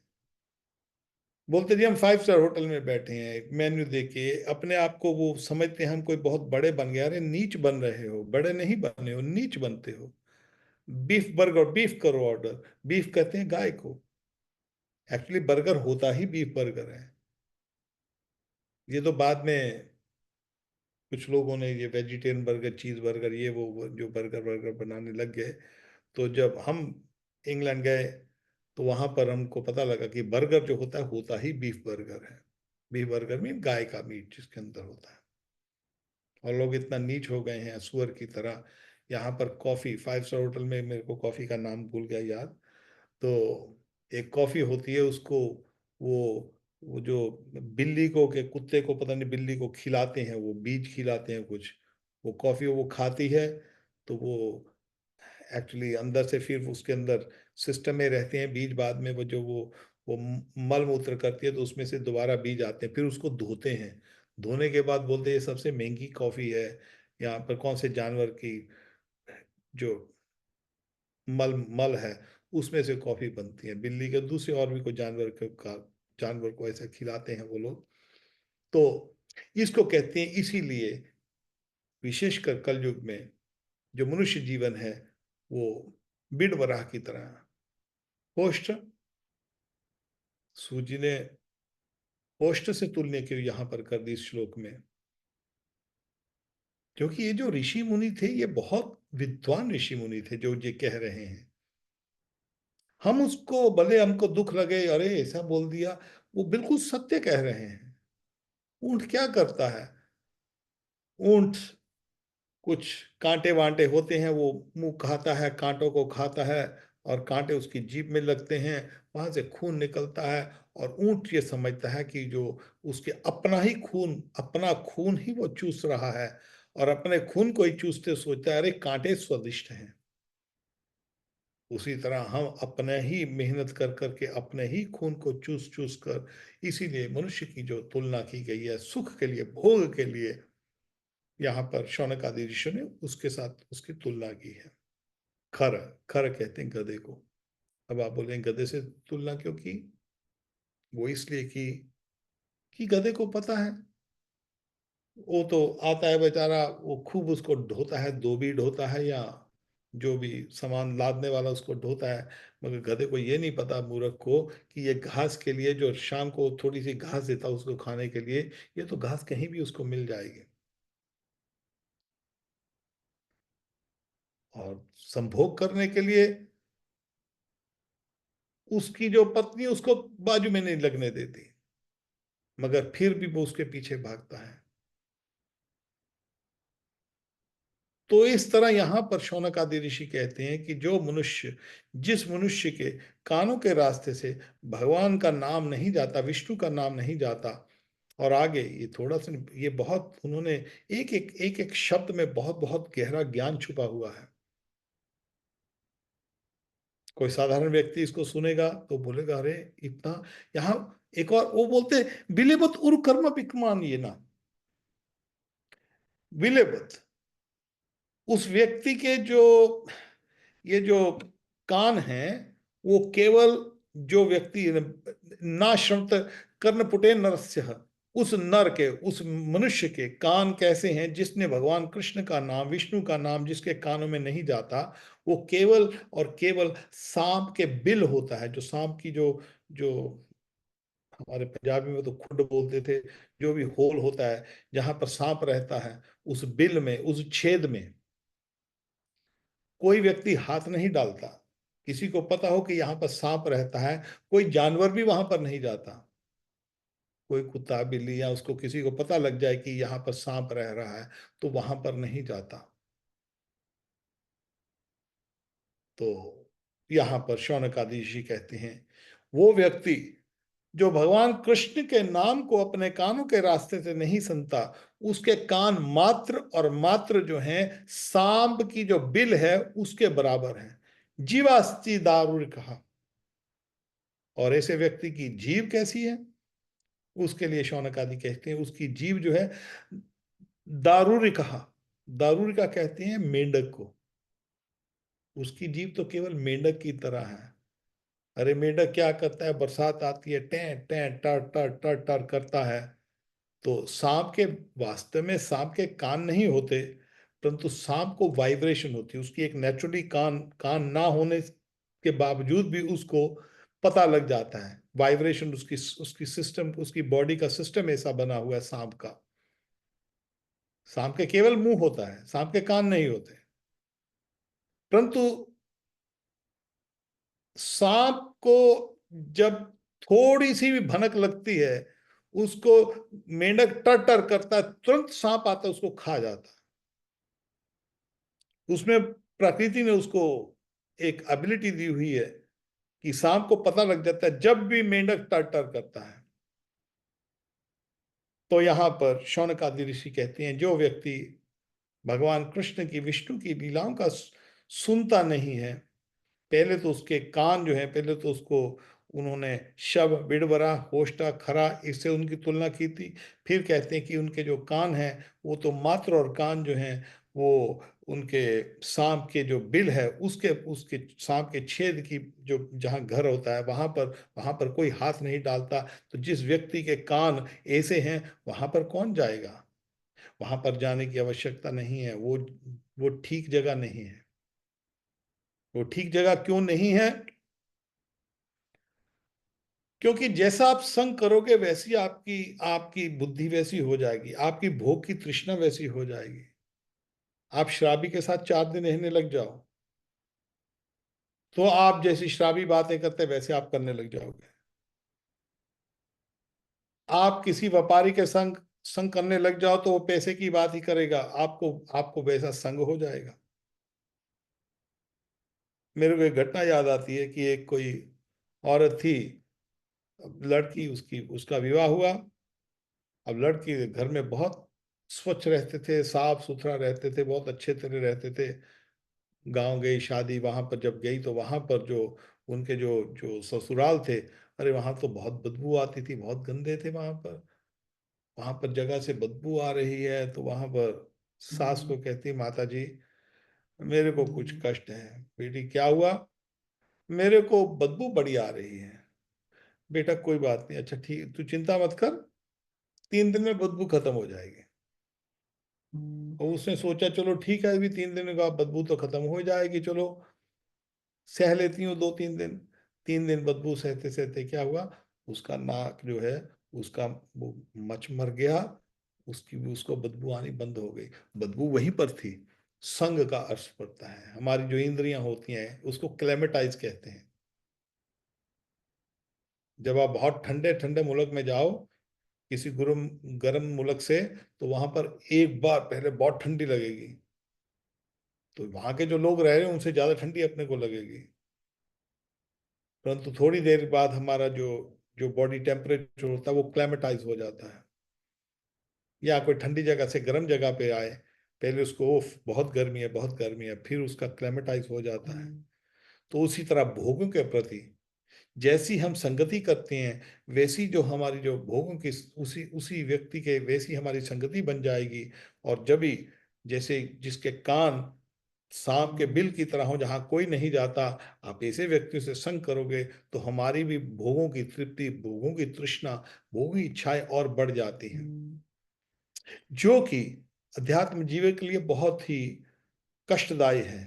बोलते जी हम 5 स्टार होटल में बैठे हैं, मेन्यू देके अपने आप को वो समझते हैं हम कोई बहुत बड़े बन गए। अरे नीच बन रहे हो, बड़े नहीं बने हो, नीच बनते हो। बीफ बर्गर, बीफ करो ऑर्डर। बीफ कहते हैं गाय को, एक्चुअली बर्गर होता ही बीफ बर्गर है। ये तो बाद में कुछ लोगों ने ये वेजिटेरियन बर्गर, चीज बर्गर, ये वो जो बर्गर बर्गर बनाने लग गए। तो जब हम इंग्लैंड गए तो वहां पर हमको पता लगा कि बर्गर जो होता ही बीफ बर्गर है। बीफ बर्गर में गाय का मीट जिसके अंदर होता है। और लोग इतना नीच हो गए हैं सुअर की तरह। यहाँ पर कॉफी, 5 स्टार होटल में, मेरे को कॉफी का नाम भूल गया याद, तो एक कॉफी होती है उसको, वो जो बिल्ली को के कुत्ते को, पता नहीं बिल्ली को खिलाते हैं, वो बीज खिलाते हैं कुछ, वो कॉफी वो खाती है। तो वो एक्चुअली अंदर से फिर उसके अंदर सिस्टम में रहते हैं बीज, बाद में वो जो वो मल मूत्र करती है तो उसमें से दोबारा बीज आते हैं, फिर उसको धोते हैं। धोने के बाद बोलते हैं ये सबसे महंगी कॉफी है। यहाँ पर कौन से जानवर की जो मल मल है उसमें से कॉफी बनती है, बिल्ली के, दूसरे और भी कोई जानवर को ऐसा खिलाते हैं वो लोग। तो इसको कहते हैं, इसीलिए विशेषकर कलयुग में जो मनुष्य जीवन है वो बिड़ बराह की तरह। होस्ट, सूजी ने होस्ट से तुलना क्यों यहाँ पर कर दी इस श्लोक में? क्योंकि ये जो ऋषि मुनि थे ये बहुत विद्वान ऋषि मुनि थे जो ये कह रहे हैं। हम उसको भले हमको दुख लगे, अरे ऐसा बोल दिया, वो बिल्कुल सत्य कह रहे हैं। ऊंट क्या करता है? ऊंट कुछ कांटे वांटे होते हैं, वो मुंह खाता है, कांटों को खाता है, और कांटे उसकी जीभ में लगते हैं, वहां से खून निकलता है। और ऊंट ये समझता है कि जो उसके अपना खून ही वो चूस रहा है, और अपने खून को ही चूसते सोचता है अरे कांटे स्वादिष्ट हैं। उसी तरह हम अपने ही मेहनत कर करके अपने ही खून को चूस चूस कर, इसीलिए मनुष्य की जो तुलना की गई है सुख के लिए, भोग के लिए, यहाँ पर शौनक आदि ऋषि ने उसके साथ उसकी तुलना की है। खर, खर कहते हैं गधे को। अब आप बोलें गधे से तुलना क्यों की? वो इसलिए कि गधे को पता है, वो तो आता है बेचारा, वो खूब उसको ढोता है, धोबी ढोता है या जो भी सामान लादने वाला उसको ढोता है। मगर गधे को ये नहीं पता, मूर्ख को, कि ये घास के लिए जो शाम को थोड़ी सी घास देता है उसको खाने के लिए, ये तो घास कहीं भी उसको मिल जाएगी। और संभोग करने के लिए उसकी जो पत्नी उसको बाजू में नहीं लगने देती, मगर फिर भी वो उसके पीछे भागता है। तो इस तरह यहाँ पर शौनक आदि ऋषि कहते हैं कि जो मनुष्य, जिस मनुष्य के कानों के रास्ते से भगवान का नाम नहीं जाता, विष्णु का नाम नहीं जाता, और आगे ये थोड़ा सा, ये बहुत उन्होंने एक एक शब्द में बहुत बहुत गहरा ज्ञान छुपा हुआ है। कोई साधारण व्यक्ति इसको सुनेगा तो बोलेगा अरे इतना। यहाँ एक और वो बोलते, विलेबत उर कर्म विकमान ये ना, विलेबत, उस व्यक्ति के जो ये जो कान है, वो केवल जो व्यक्ति ना श्रवत कर्णपुटे नरस्य, उस नर के, उस मनुष्य के कान कैसे हैं जिसने भगवान कृष्ण का नाम, विष्णु का नाम जिसके कानों में नहीं जाता, वो केवल और केवल सांप के बिल होता है, जो सांप की जो जो हमारे पंजाबी में तो खुड बोलते थे, जो भी होल होता है जहां पर सांप रहता है, उस बिल में, उस छेद में कोई व्यक्ति हाथ नहीं डालता। किसी को पता हो कि यहाँ पर सांप रहता है, कोई जानवर भी वहां पर नहीं जाता। कोई कुत्ता बिल्ली या उसको किसी को पता लग जाए कि यहाँ पर सांप रह रहा है तो वहां पर नहीं जाता। तो यहाँ पर शौनक आदि ऋषि कहते हैं, वो व्यक्ति जो भगवान कृष्ण के नाम को अपने कानों के रास्ते से नहीं सुनता, उसके कान मात्र और मात्र जो हैं सांप की जो बिल है उसके बराबर है। जीवास्ति दारुर कहा। और ऐसे व्यक्ति की जीव कैसी है? उसके लिए शौनक आदि कहते हैं उसकी जीव जो है दारुर कहा। दारुर का कहते हैं मेंढक को। उसकी जीव तो केवल मेंढक की तरह है। अरे मेंढक क्या करता है, बरसात आती है टें टें टर टर टर टर करता है। तो सांप के वास्तव में सांप के कान नहीं होते, परंतु सांप को वाइब्रेशन होती है। उसकी एक नेचुरली कान कान ना होने के बावजूद भी उसको पता लग जाता है वाइब्रेशन। उसकी उसकी सिस्टम, उसकी बॉडी का सिस्टम ऐसा बना हुआ है सांप का। सांप के केवल मुंह होता है, सांप के कान नहीं होते। परंतु सांप को जब थोड़ी सी भी भनक लगती है, उसको मेंढक टर टर करता है, तुरंत सांप आता है उसको खा जाता है। उसमें प्रकृति ने उसको एक एबिलिटी दी हुई है कि सांप को पता लग जाता है जब भी मेंढक टर टर करता है। तो यहां पर शौनक आदि ऋषि कहते हैं जो व्यक्ति भगवान कृष्ण की, विष्णु की लीलाओं का सुनता नहीं है, पहले तो उसके कान जो है, पहले तो उसको उन्होंने शव, बिड़बरा, होष्टा, खरा इससे उनकी तुलना की थी। फिर कहते हैं कि उनके जो कान हैं वो तो मात्र, और कान जो हैं वो उनके सांप के जो बिल है उसके उसके सांप के छेद की जो जहाँ घर होता है वहां पर कोई हाथ नहीं डालता। तो जिस व्यक्ति के कान ऐसे हैं वहां पर कौन जाएगा? वहां पर जाने की आवश्यकता नहीं है। वो ठीक जगह नहीं है। वो ठीक जगह क्यों नहीं है? क्योंकि जैसा आप संग करोगे वैसी आपकी आपकी बुद्धि वैसी हो जाएगी, आपकी भोग की तृष्णा वैसी हो जाएगी। आप शराबी के साथ 4 दिन रहने लग जाओ तो आप जैसी शराबी बातें करते वैसे आप करने लग जाओगे। आप किसी व्यापारी के संग संग करने लग जाओ तो वो पैसे की बात ही करेगा, आपको आपको वैसा संग हो जाएगा। मेरे को एक घटना याद आती है कि एक कोई औरत थी, लड़की, उसकी उसका विवाह हुआ। अब लड़की घर में बहुत स्वच्छ रहते थे, साफ सुथरा रहते थे, बहुत अच्छे तरह रहते थे। गांव गई शादी, वहां पर जब गई तो वहां पर जो उनके जो जो ससुराल थे, अरे वहां तो बहुत बदबू आती थी, बहुत गंदे थे वहां पर। वहां पर जगह से बदबू आ रही है तो वहां पर सास को कहती, माता जी मेरे को कुछ कष्ट है। बेटी क्या हुआ? मेरे को बदबू बड़ी आ रही है। बेटा कोई बात नहीं, अच्छा ठीक, तू चिंता मत कर, 3 दिन में बदबू खत्म हो जाएगी। और उसने सोचा चलो ठीक है, अभी 3 दिन का बदबू तो खत्म हो जाएगी, चलो सह लेती हूँ 2-3 दिन। 3 दिन बदबू सहते सहते क्या हुआ, उसका नाक जो है उसका वो मच मर गया। उसकी उसको बदबू आनी बंद हो गई। बदबू वहीं पर थी। संग का अर्थ पड़ता है, हमारी जो इंद्रियां होती हैं उसको क्लेमेटाइज कहते हैं। जब आप बहुत ठंडे ठंडे मुल्क में जाओ, किसी गर्म गर्म मुल्क से, तो वहां पर एक बार पहले बहुत ठंडी लगेगी, तो वहां के जो लोग रह रहे हैं उनसे ज्यादा ठंडी अपने को लगेगी। परंतु थोड़ी देर बाद हमारा जो जो बॉडी टेम्परेचर होता है वो क्लाइमेटाइज हो जाता है। या कोई ठंडी जगह से गर्म जगह पे आए, पहले उसको ओफ बहुत गर्मी है, बहुत गर्मी है, फिर उसका क्लाइमेटाइज हो जाता है। तो उसी तरह भोगों के प्रति जैसी हम संगति करते हैं, वैसी जो हमारी जो भोगों की उसी उसी व्यक्ति के वैसी हमारी संगति बन जाएगी। और जब भी, जैसे जिसके कान सांप के बिल की तरह हो जहां कोई नहीं जाता, आप ऐसे व्यक्तियों से संग करोगे तो हमारी भी भोगों की तृप्ति, भोगों की तृष्णा, भोगों की इच्छाएं और बढ़ जाती हैं, जो कि अध्यात्म जीवन के लिए बहुत ही कष्टदायी है।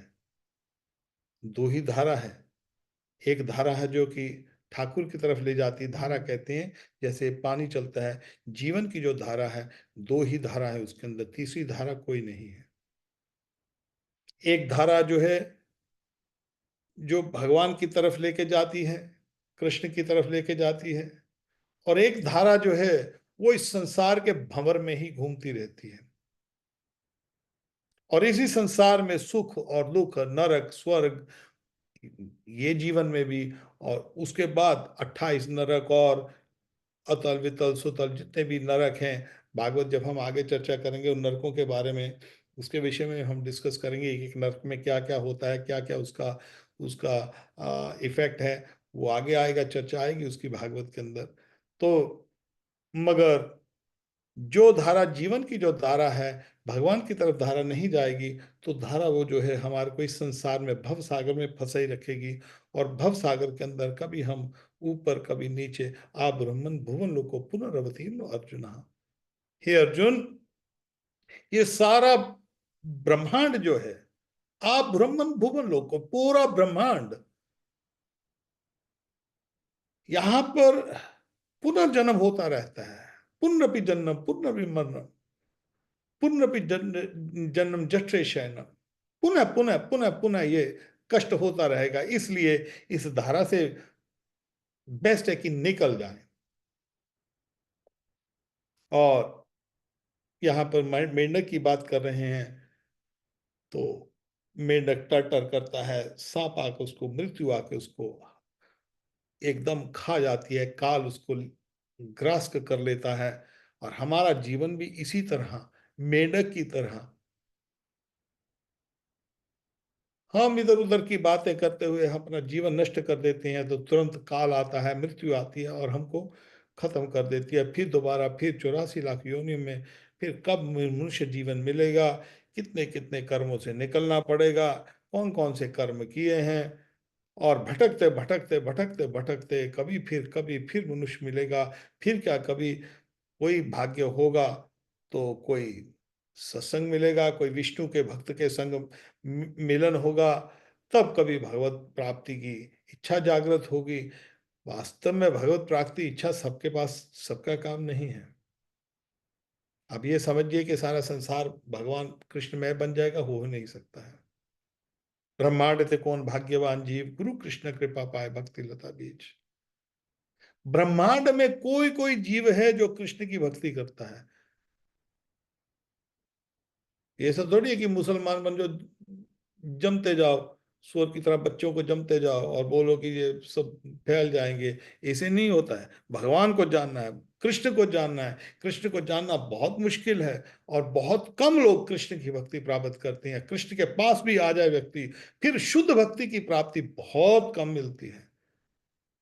दो ही धारा है। एक धारा है जो कि ठाकुर की तरफ ले जाती है, धारा कहते हैं, जैसे पानी चलता है। जीवन की जो धारा है, दो ही धारा है उसके अंदर, तीसरी धारा कोई नहीं है। एक धारा जो है जो भगवान की तरफ लेके जाती है, कृष्ण की तरफ लेके जाती है। और एक धारा जो है वो इस संसार के भंवर में ही घूमती रहती है। और इसी संसार में सुख और दुख, नरक, स्वर्ग, ये जीवन में भी, और उसके बाद 28 नरक और अतल वितल सुतल जितने भी नरक हैं, भागवत जब हम आगे चर्चा करेंगे उन नरकों के बारे में, उसके विषय में हम डिस्कस करेंगे एक एक नरक में क्या क्या होता है, क्या क्या उसका उसका इफेक्ट है। वो आगे आएगा, चर्चा आएगी उसकी भागवत के अंदर। तो मगर जो धारा जीवन की जो धारा है, भगवान की तरफ धारा नहीं जाएगी, तो धारा वो जो है हमारे को इस संसार में भव सागर में फंसाई रखेगी। और भव सागर के अंदर कभी हम ऊपर कभी नीचे, आ ब्रह्मन भुवन लोको पुनरवती अर्जुन। हे अर्जुन, ये सारा ब्रह्मांड जो है, आप ब्रह्मन भुवन लोको, पूरा ब्रह्मांड, यहां पर पुनर्जन्म होता रहता है। पुनरपि जन्म पुनरपि मरणम, पुनरपि जन्म जठरे शयनम, पुनः पुनः पुनः पुनः ये कष्ट होता रहेगा। इसलिए इस धारा से बेस्ट है कि निकल जाए। और यहाँ पर मेंढक की बात कर रहे हैं, तो मेंढक टर टर करता है, सांप आके उसको, मृत्यु आके उसको एकदम खा जाती है, काल उसको ग्रास कर लेता है। और हमारा जीवन भी इसी तरह, मेंढक की तरह, हम इधर उधर की बातें करते हुए हम अपना जीवन नष्ट कर देते हैं, तो तुरंत काल आता है, मृत्यु आती है और हमको खत्म कर देती है। फिर दोबारा फिर 84 लाख योनियों में फिर कब मनुष्य जीवन मिलेगा, कितने कितने कर्मों से निकलना पड़ेगा, कौन कौन से कर्म किए हैं, और भटकते भटकते भटकते भटकते कभी फिर मनुष्य मिलेगा। फिर क्या, कभी कोई भाग्य होगा तो कोई सत्संग मिलेगा, कोई विष्णु के भक्त के संग मिलन होगा, तब कभी भगवत प्राप्ति की इच्छा जागृत होगी। वास्तव में भगवत प्राप्ति इच्छा सबके पास, सबका काम नहीं है। अब ये समझिए कि सारा संसार भगवान कृष्णमय बन जाएगा, हो नहीं सकता है। ब्रह्मांड थे कौन भाग्यवान जीव, गुरु कृष्ण कृपा पाए भक्ति लता बीज। ब्रह्मांड में कोई कोई जीव है जो कृष्ण की भक्ति करता है। ये सब थोड़ी है कि मुसलमान बन जो जमते जाओ, सुअर की तरह बच्चों को जमते जाओ और बोलो कि ये सब फैल जाएंगे। ऐसे नहीं होता है। भगवान को जानना है, कृष्ण को जानना है। कृष्ण को जानना बहुत मुश्किल है, और बहुत कम लोग कृष्ण की भक्ति प्राप्त करते हैं। कृष्ण के पास भी आ जाए व्यक्ति, फिर शुद्ध भक्ति की प्राप्ति बहुत कम मिलती है।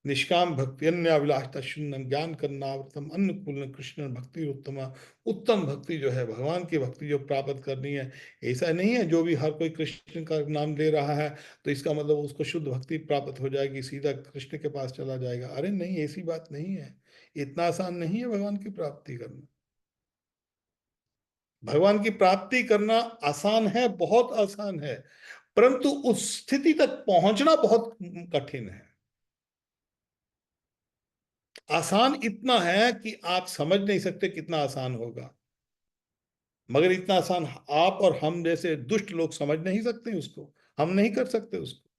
निष्काम भक्ति अन्य अभिलाषता शून्यम ज्ञान करनावृतम अन्नपूर्ण कृष्ण भक्ति उत्तमा। उत्तम भक्ति जो है, भगवान की भक्ति जो प्राप्त करनी है। ऐसा नहीं है जो भी हर कोई कृष्ण का नाम ले रहा है तो इसका मतलब उसको शुद्ध भक्ति प्राप्त हो जाएगी, सीधा कृष्ण के पास चला जाएगा। अरे नहीं, ऐसी बात नहीं है। इतना आसान नहीं है भगवान की प्राप्ति करना। भगवान की प्राप्ति करना आसान है, बहुत आसान है, परंतु उस स्थिति तक पहुंचना बहुत कठिन है। आसान इतना है कि आप समझ नहीं सकते कितना आसान होगा, मगर इतना आसान आप और हम जैसे दुष्ट लोग समझ नहीं सकते उसको। हम नहीं कर सकते उसको।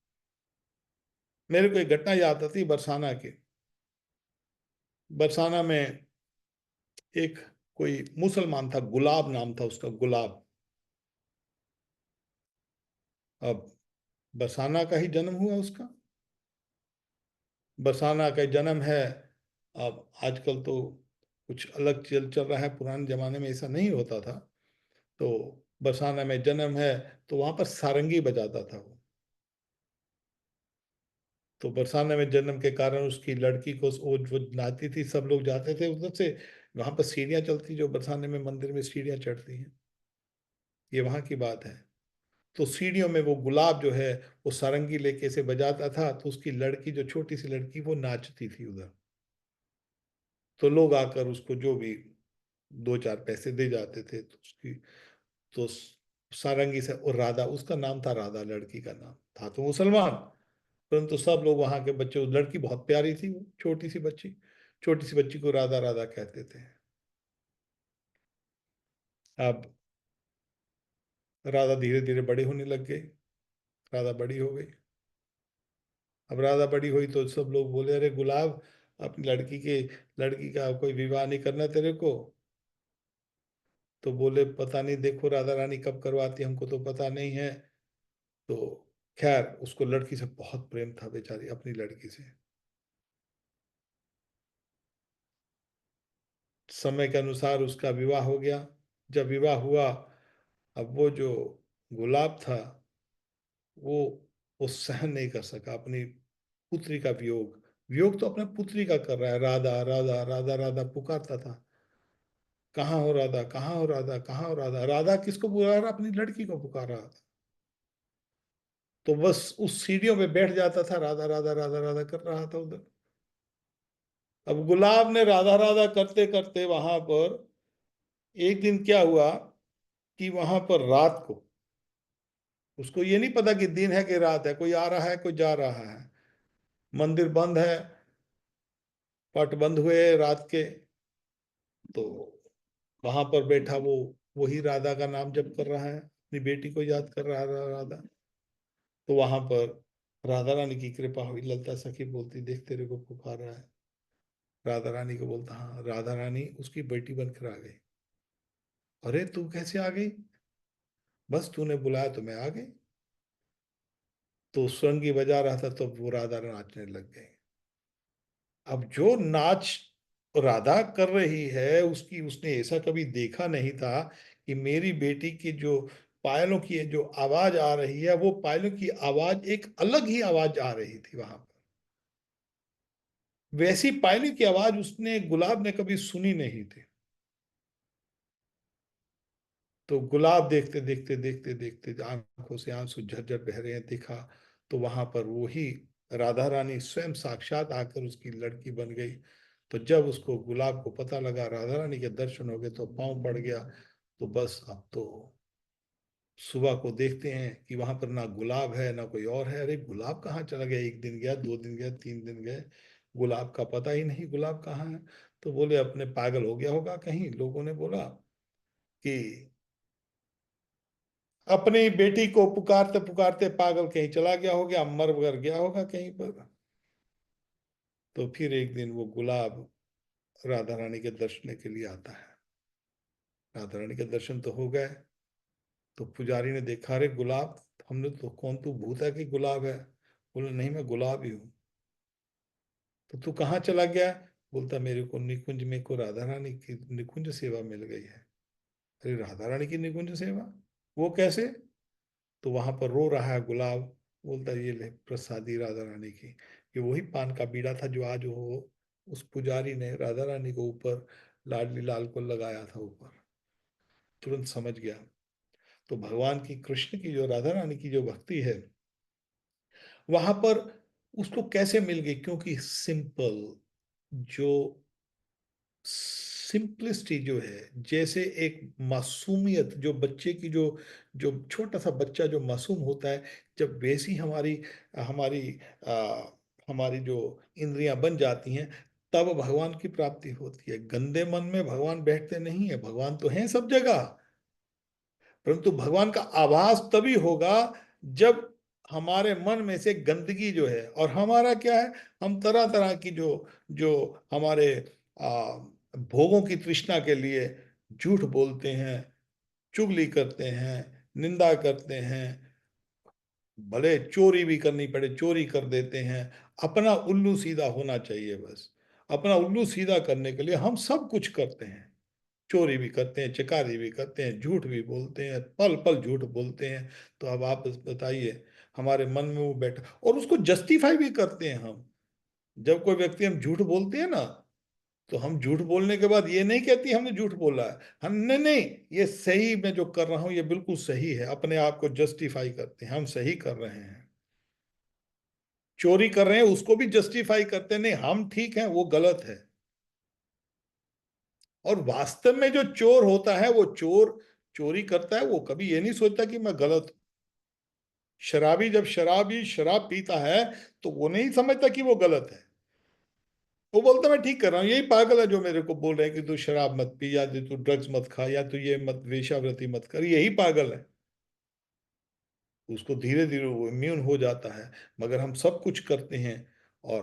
मेरे को एक घटना याद आती बरसाना की। बरसाना में एक कोई मुसलमान था, गुलाब नाम था उसका, गुलाब। अब बरसाना का ही जन्म हुआ उसका, बरसाना का जन्म है। अब आजकल तो कुछ अलग चल चल रहा है, पुराने जमाने में ऐसा नहीं होता था। तो बरसाना में जन्म है, तो वहां पर सारंगी बजाता था वो। तो बरसाने में जन्म के कारण उसकी लड़की को, वो जो नाती थी, सब लोग जाते थे उधर से। वहां पर सीढ़ियां चलती, जो बरसाने में मंदिर में सीढ़ियां चढ़ती हैं, ये वहां की बात है। तो सीढ़ियों में वो गुलाब जो है, वो सारंगी लेके से बजाता था, तो उसकी लड़की, जो छोटी सी लड़की, वो नाचती थी उधर। तो लोग आकर उसको जो भी दो चार पैसे दे जाते थे, तो उसकी, तो सारंगी से, और राधा उसका नाम था, राधा लड़की का नाम था, तो मुसलमान। परंतु सब लोग वहां के बच्चे, लड़की बहुत प्यारी थी, वो छोटी सी बच्ची, छोटी सी बच्ची को राधा राधा कहते थे। अब राधा धीरे धीरे बड़ी होने लग गई, राधा बड़ी हो गई। अब राधा बड़ी हुई तो सब लोग बोले, अरे गुलाब, अपनी लड़की का कोई विवाह नहीं करना तेरे को? तो बोले, पता नहीं, देखो राधा रानी कब करवाती, हमको तो पता नहीं है। तो खैर, उसको लड़की से बहुत प्रेम था, बेचारी अपनी लड़की से। समय के अनुसार उसका विवाह हो गया। जब विवाह हुआ, अब वो जो गुलाब था, वो वो सहन नहीं कर सका अपनी पुत्री का वियोग। वियोग तो अपने पुत्री का कर रहा है, राधा राधा राधा राधा पुकारता था। कहाँ हो राधा, कहाँ हो राधा, कहाँ हो राधा। राधा किसको पुकार रहा? अपनी लड़की को पुकार रहा था। तो बस उस सीढ़ियों पे बैठ जाता था, राधा राधा राधा राधा कर रहा था उधर। अब गुलाब ने राधा राधा करते करते वहां पर, एक दिन क्या हुआ कि वहां पर रात को, उसको ये नहीं पता कि दिन है कि रात है, कोई आ रहा है कोई जा रहा है, मंदिर बंद है, पट बंद हुए रात के। तो वहां पर बैठा वो, वही राधा का नाम जप कर रहा है, अपनी बेटी को याद कर रहा है, राधा। तो वहां पर राधा रानी की कृपा हुई। ललिता सखी बोलती, देख तेरे को पुकार रहा है। राधा रानी को बोलता, हाँ। राधा रानी उसकी बेटी बनकर आ गई। अरे तू कैसे आ गई? बस तूने बुलाया तो मैं आ गई। तो स्वरंगी बजा रहा था तो वो राधा नाचने लग गई। अब जो नाच राधा कर रही है, उसकी उसने ऐसा कभी देखा नहीं था कि मेरी बेटी की जो पायलों की जो आवाज आ रही है, वो पायलों की आवाज एक अलग ही आवाज आ रही थी वहां पर। वैसी पायलों की आवाज उसने, गुलाब ने कभी सुनी नहीं थी। तो गुलाब देखते देखते देखते देखते आंखों से आंसू झरझर बह रहे हैं, देखा तो वहां पर वही राधा रानी स्वयं साक्षात आकर उसकी लड़की बन गई। तो जब उसको, गुलाब को पता लगा राधा रानी के दर्शन हो गए, तो पांव पड़ गया। तो बस अब तो सुबह को देखते हैं कि वहां पर ना गुलाब है ना कोई और है। अरे गुलाब कहाँ चला गया? एक दिन गया, 2 दिन गया, 3 दिन गए, गुलाब का पता ही नहीं, गुलाब कहाँ है। तो बोले अपने पागल हो गया होगा कहीं, लोगों ने बोला कि अपनी बेटी को पुकारते पुकारते पागल कहीं चला गया हो गया, मर मर गया होगा कहीं पर। तो फिर एक दिन वो गुलाब राधा रानी के दर्शन के लिए आता है। राधा रानी के दर्शन तो हो गए। तो पुजारी ने देखा, अरे गुलाब, हमने तो, कौन तू भूत है कि गुलाब है? बोले नहीं, मैं गुलाब ही हूँ। तो तू कहाँ चला गया? बोलता, मेरे को निकुंज में को राधा रानी की निकुंज सेवा मिल गई है। अरे राधा रानी की निकुंज सेवा, वो कैसे? तो वहां पर रो रहा है गुलाब। बोलता, ये ले प्रसादी राधा रानी की। ये वही पान का बीड़ा था जो आज वो उस पुजारी ने राधा रानी को ऊपर, लाडली लाल को लगाया था ऊपर। तुरंत समझ गया। तो भगवान की, कृष्ण की, जो राधा रानी की जो भक्ति है, वहां पर उसको कैसे मिल गई? क्योंकि सिंपल, जो सिंपलिसिटी जो है, जैसे एक मासूमियत, जो बच्चे की जो, जो छोटा सा बच्चा जो मासूम होता है, जब वैसी हमारी हमारी आ, हमारी जो इंद्रियां बन जाती हैं, तब भगवान की प्राप्ति होती है। गंदे मन में भगवान बैठते नहीं है, भगवान तो हैं सब जगह। परंतु भगवान का आभास तभी होगा जब हमारे मन में से गंदगी जो है, और हमारा क्या है, हम तरह तरह की जो, जो हमारे आ, भोगों की तृष्णा के लिए झूठ बोलते हैं, चुगली करते हैं, निंदा करते हैं, भले चोरी भी करनी पड़े चोरी कर देते हैं। अपना उल्लू सीधा होना चाहिए बस। अपना उल्लू सीधा करने के लिए हम सब कुछ करते हैं। चोरी भी करते हैं, चकारी भी करते हैं, झूठ भी बोलते हैं, पल पल झूठ बोलते हैं। तो अब आप बताइए, हमारे मन में वो बैठा, और उसको जस्टिफाई भी करते हैं हम। जब कोई व्यक्ति, हम झूठ बोलते हैं ना, तो हम झूठ बोलने के बाद ये नहीं कहती हमने झूठ बोला है, हम नहीं नहीं, ये सही, मैं जो कर रहा हूं ये बिल्कुल सही है, अपने आप को जस्टिफाई करते हैं, हम सही कर रहे हैं। चोरी कर रहे हैं उसको भी जस्टिफाई करते हैं, नहीं हम ठीक हैं, वो गलत है। और वास्तव में जो चोर होता है, वो चोर चोरी करता है, वो कभी ये नहीं सोचता कि मैं गलत हूं। शराबी, जब शराबी शराब पीता है, तो वो नहीं समझता कि वो गलत है। वो बोलता मैं ठीक कर रहा हूँ। यही पागल है जो मेरे को बोल रहे हैं कि तू शराब मत पी, या तू ड्रग्स मत खा, या तू ये मत, वेश्यावृत्ति मत कर, यही पागल है। उसको धीरे धीरे वो इम्यून हो जाता है। मगर हम सब कुछ करते हैं, और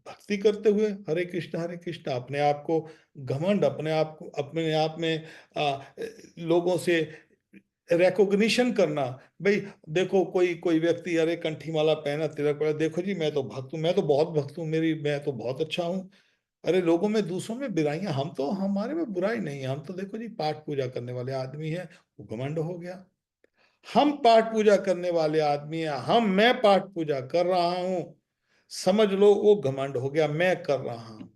भक्ति करते हुए हरे कृष्ण, अपने आप को घमंड, अपने आप को, अपने आप में लोगों से रिकॉग्निशन करना। भाई देखो, कोई कोई व्यक्ति, अरे कंठी माला पहना, तिलक पहना, देखो जी मैं तो भक्त हूँ, मैं तो बहुत भक्त हूँ, मेरी मैं तो बहुत अच्छा हूँ। अरे लोगों में, दूसरों में बुराइयां, हम तो, हमारे में बुराई नहीं है, हम तो देखो जी पाठ पूजा करने वाले आदमी हैं। वो घमंड हो गया। हम पाठ पूजा करने वाले आदमी हैं, मैं पाठ पूजा कर रहा हूं, समझ लो वो घमंड हो गया, मैं कर रहा हूं।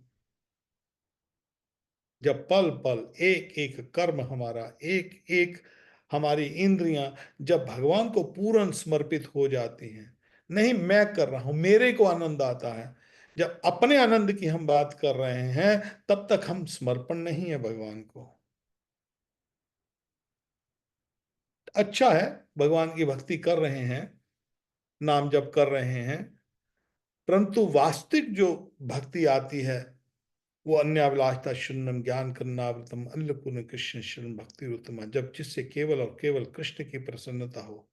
जब पल पल एक एक कर्म हमारा, एक एक हमारी इंद्रियां जब भगवान को पूर्ण समर्पित हो जाती हैं, नहीं मैं कर रहा हूं, मेरे को आनंद आता है, जब अपने आनंद की हम बात कर रहे हैं, तब तक हम समर्पण नहीं है भगवान को। अच्छा है, भगवान की भक्ति कर रहे हैं, नाम जप कर रहे हैं, परंतु वास्तविक जो भक्ति आती है, वो अन्याभिलाषता शून्यम ज्ञान करनावृतम अन्नपूर्ण कृष्ण शरण भक्ति उत्तम, जब जिससे केवल और केवल कृष्ण की प्रसन्नता हो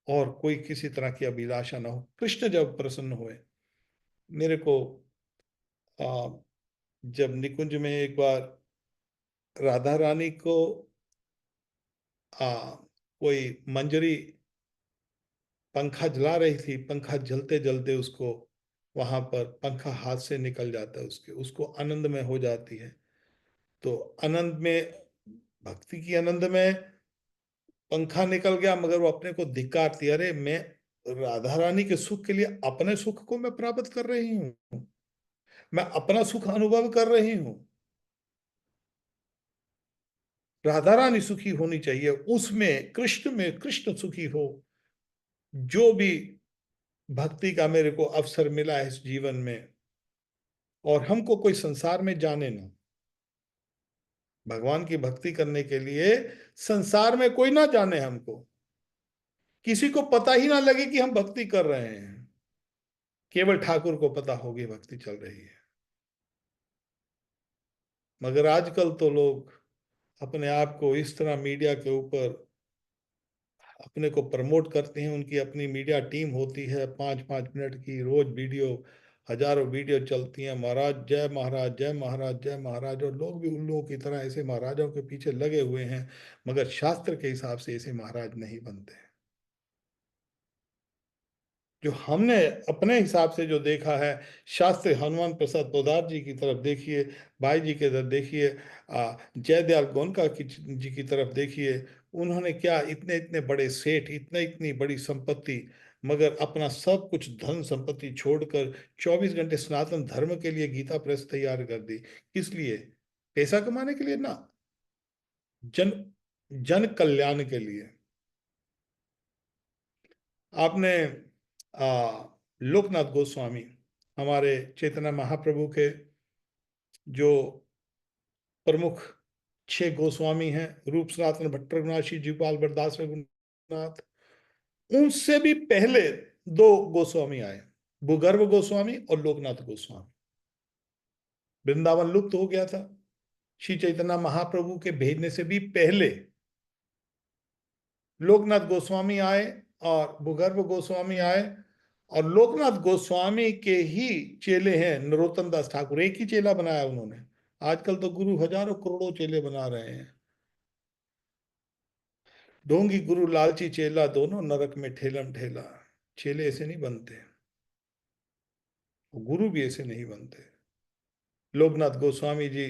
और कोई किसी तरह की अभिलाषा ना हो, कृष्ण जब प्रसन्न हुए। मेरे को आ, जब निकुंज में एक बार राधा रानी को कोई मंजरी पंखा जला रही थी, पंखा जलते जलते उसको, वहां पर पंखा हाथ से निकल जाता है, उसके, उसको आनंद में हो जाती है। तो आनंद में, भक्ति की आनंद में पंखा निकल गया, मगर वो अपने को धिक्कारती, अरे मैं राधा रानी के सुख के लिए अपने सुख को मैं प्राप्त कर रही हूँ, मैं अपना सुख अनुभव कर रही हूँ। राधा रानी सुखी होनी चाहिए, उसमें कृष्ण में कृष्ण सुखी हो। जो भी भक्ति का मेरे को अवसर मिला है इस जीवन में, और हमको कोई संसार में जाने ना, भगवान की भक्ति करने के लिए संसार में कोई ना जाने हमको, किसी को पता ही ना लगे कि हम भक्ति कर रहे हैं, केवल ठाकुर को पता होगी भक्ति चल रही है। मगर आजकल तो लोग अपने आप को इस तरह मीडिया के ऊपर अपने को प्रमोट करते हैं, उनकी अपनी मीडिया टीम होती है, 5-5 मिनट की रोज वीडियो, हजारों वीडियो चलती हैं, महाराज जय महाराज, जय महाराज, जय महाराज, और लोग भी उन लोगों की तरह ऐसे महाराजों के पीछे लगे हुए हैं, मगर शास्त्र के हिसाब से ऐसे महाराज नहीं बनते। जो हमने अपने हिसाब से जो देखा है, शास्त्री हनुमान प्रसाद पोदार जी की तरफ देखिए, भाई जी की तरफ देखिए, जयदयाल गोनका जी की तरफ देखिए, उन्होंने क्या इतने इतने बड़े सेठ, इतने इतनी बड़ी संपत्ति, मगर अपना सब कुछ धन संपत्ति छोड़कर 24 घंटे सनातन धर्म के लिए गीता प्रेस तैयार कर दी। किस लिए? पैसा कमाने के लिए ना, जन जन कल्याण के लिए। आपने लोकनाथ गोस्वामी, हमारे चैतन्य महाप्रभु के जो प्रमुख 6 गोस्वामी हैं, रूप सनातन भट्ट रघुनाथ, जीपाल बरदास रघुनाथ, उनसे भी पहले 2 गोस्वामी आए, भूगर्भ गोस्वामी और लोकनाथ गोस्वामी। वृंदावन लुप्त हो गया था, श्री चैतन्य महाप्रभु के भेजने से भी पहले लोकनाथ गोस्वामी आए और भूगर्भ गोस्वामी आए, और लोकनाथ गोस्वामी के ही चेले हैं नरोत्तम दास ठाकुर, एक ही चेला बनाया उन्होंने। आजकल तो गुरु हजारों करोड़ों चेले बना रहे हैं। ढोंगी गुरु लालची चेला, दोनों नरक में ठेलम ठेला। चेले ऐसे नहीं बनते, गुरु भी ऐसे नहीं बनते। लोकनाथ गोस्वामी जी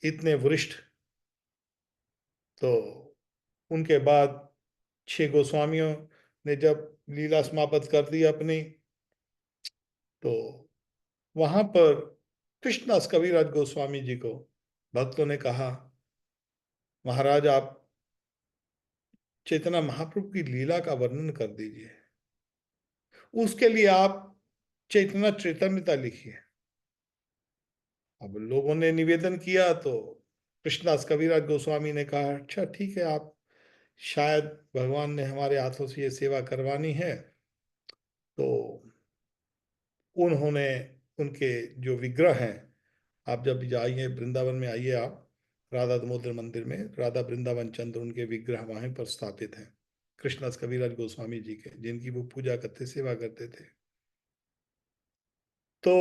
इतने वरिष्ठ, तो उनके बाद 6 गोस्वामियों ने जब लीला समाप्त कर दी अपनी, तो वहां पर कृष्णदास कविराज गोस्वामी जी को भक्तों ने कहा, महाराज आप चैतन्य महाप्रभु की लीला का वर्णन कर दीजिए, उसके लिए आप चैतन्य चैतन्यता लिखिए। अब लोगों ने निवेदन किया, तो कृष्णदास कविराज गोस्वामी ने कहा, अच्छा ठीक है, आप शायद भगवान ने हमारे हाथों से ये सेवा करवानी है। तो उन्होंने उनके जो विग्रह हैं, आप जब भी जाइए वृंदावन में आइए आप, राधा दामोदर मंदिर में राधा वृंदावन चंद्र उनके विग्रह वहां पर स्थापित हैं, कृष्णदास कविराज गोस्वामी जी के, जिनकी वो पूजा करते, सेवा करते थे। तो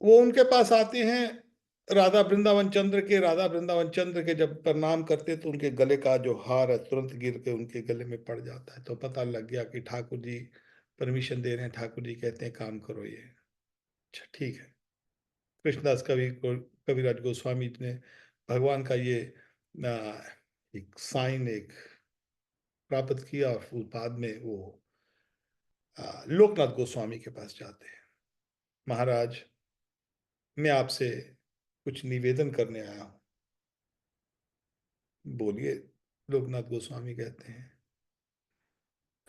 वो उनके पास आते हैं, राधा वृंदावन चंद्र के जब प्रणाम करते तो उनके गले का जो हार है तुरंत गिर के उनके गले में पड़ जाता है, तो पता लग गया कि ठाकुर जी परमिशन दे रहे हैं, ठाकुर जी कहते हैं काम करो ये। अच्छा ठीक है। कृष्णदास कविराज गोस्वामी जी ने भगवान का ये आ, एक साइन एक प्राप्त किया, और फिर बाद में वो लोकनाथ गोस्वामी के पास जाते हैं। महाराज, मैं आपसे कुछ निवेदन करने आया हूँ। बोलिए। लोकनाथ गोस्वामी कहते हैं,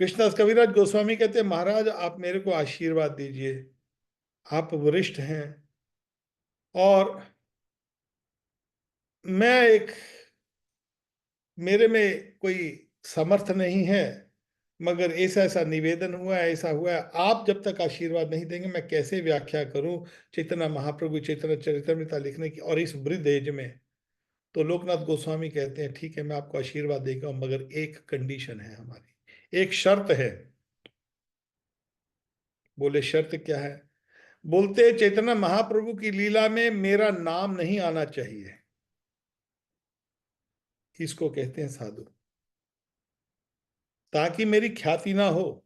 कृष्णदास कविराज गोस्वामी कहते हैं, महाराज आप मेरे को आशीर्वाद दीजिए। आप वरिष्ठ हैं और मैं एक, मेरे में कोई समर्थ नहीं है, मगर ऐसा ऐसा निवेदन हुआ है, ऐसा हुआ है, आप जब तक आशीर्वाद नहीं देंगे मैं कैसे व्याख्या करूं चैतन्य महाप्रभु चैतन्य चरितामृत लिखने की, और इस वृद्ध एज में। तो लोकनाथ गोस्वामी कहते हैं ठीक है मैं आपको आशीर्वाद देगा, मगर एक कंडीशन है हमारी, एक शर्त है। बोले शर्त क्या है? बोलते चैतन्य महाप्रभु की लीला में मेरा नाम नहीं आना चाहिए। इसको कहते हैं साधु, ताकि मेरी ख्याति ना हो।